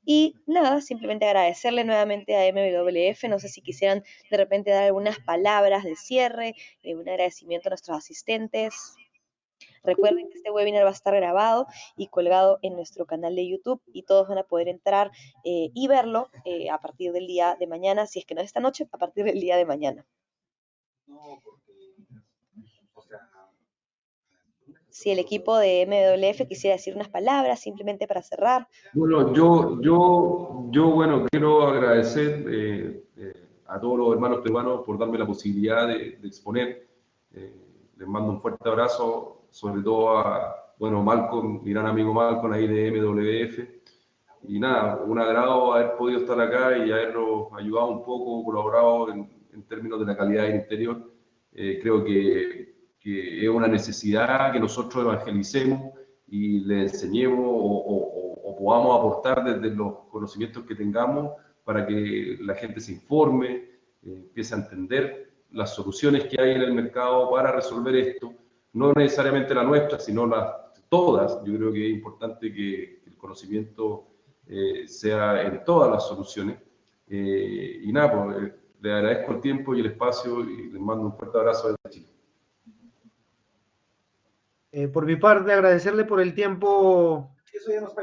Y nada, simplemente agradecerle nuevamente a MWF, no sé si quisieran de repente dar algunas palabras de cierre, un agradecimiento a nuestros asistentes. Recuerden que este webinar va a estar grabado y colgado en nuestro canal de YouTube y todos van a poder entrar y verlo a partir del día de mañana, si es que no es esta noche, a partir del día de mañana. Si el equipo de MWF quisiera decir unas palabras simplemente para cerrar. Bueno, bueno, quiero agradecer a todos los hermanos peruanos por darme la posibilidad de exponer. Les mando un fuerte abrazo, sobre todo a, bueno, Malcolm, mi gran amigo Malcolm ahí de MWF. Y nada, un agrado haber podido estar acá y haberlos ayudado un poco, colaborado en términos de la calidad del interior. Creo que es una necesidad que nosotros evangelicemos y le enseñemos o podamos aportar desde los conocimientos que tengamos para que la gente se informe, empiece a entender las soluciones que hay en el mercado para resolver esto, no necesariamente la nuestra, sino todas. Yo creo que es importante que el conocimiento sea en todas las soluciones. Y nada, pues, le agradezco el tiempo y el espacio y les mando un fuerte abrazo desde Chile. Por mi parte, agradecerle por el tiempo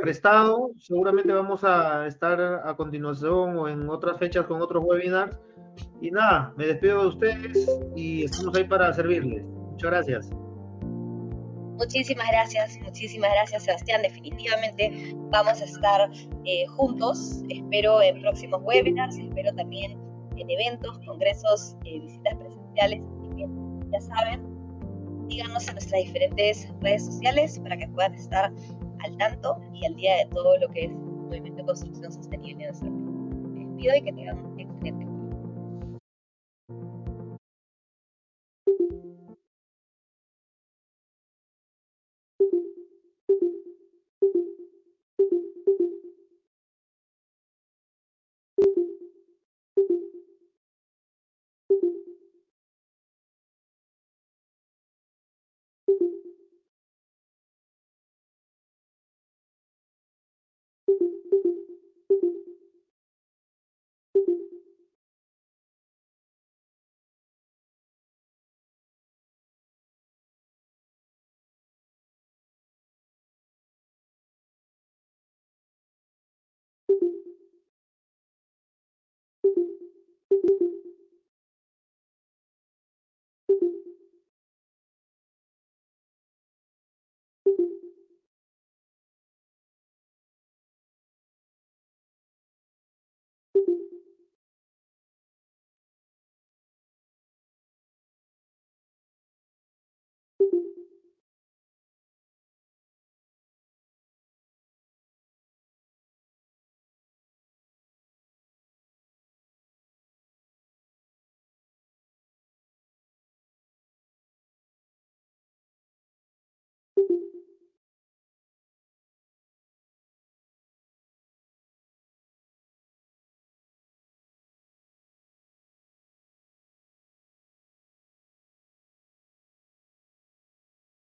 prestado. Seguramente vamos a estar a continuación o en otras fechas con otros webinars. Y nada, me despido de ustedes y estamos ahí para servirles. Muchas gracias. Muchísimas gracias Sebastián, definitivamente vamos a estar juntos, espero en próximos webinars, espero también en eventos, congresos, visitas presenciales, así que ya saben, síganos en nuestras diferentes redes sociales para que puedan estar al tanto y al día de todo lo que es el movimiento de construcción sostenible en nuestro país. Les pido y que tengan un excelente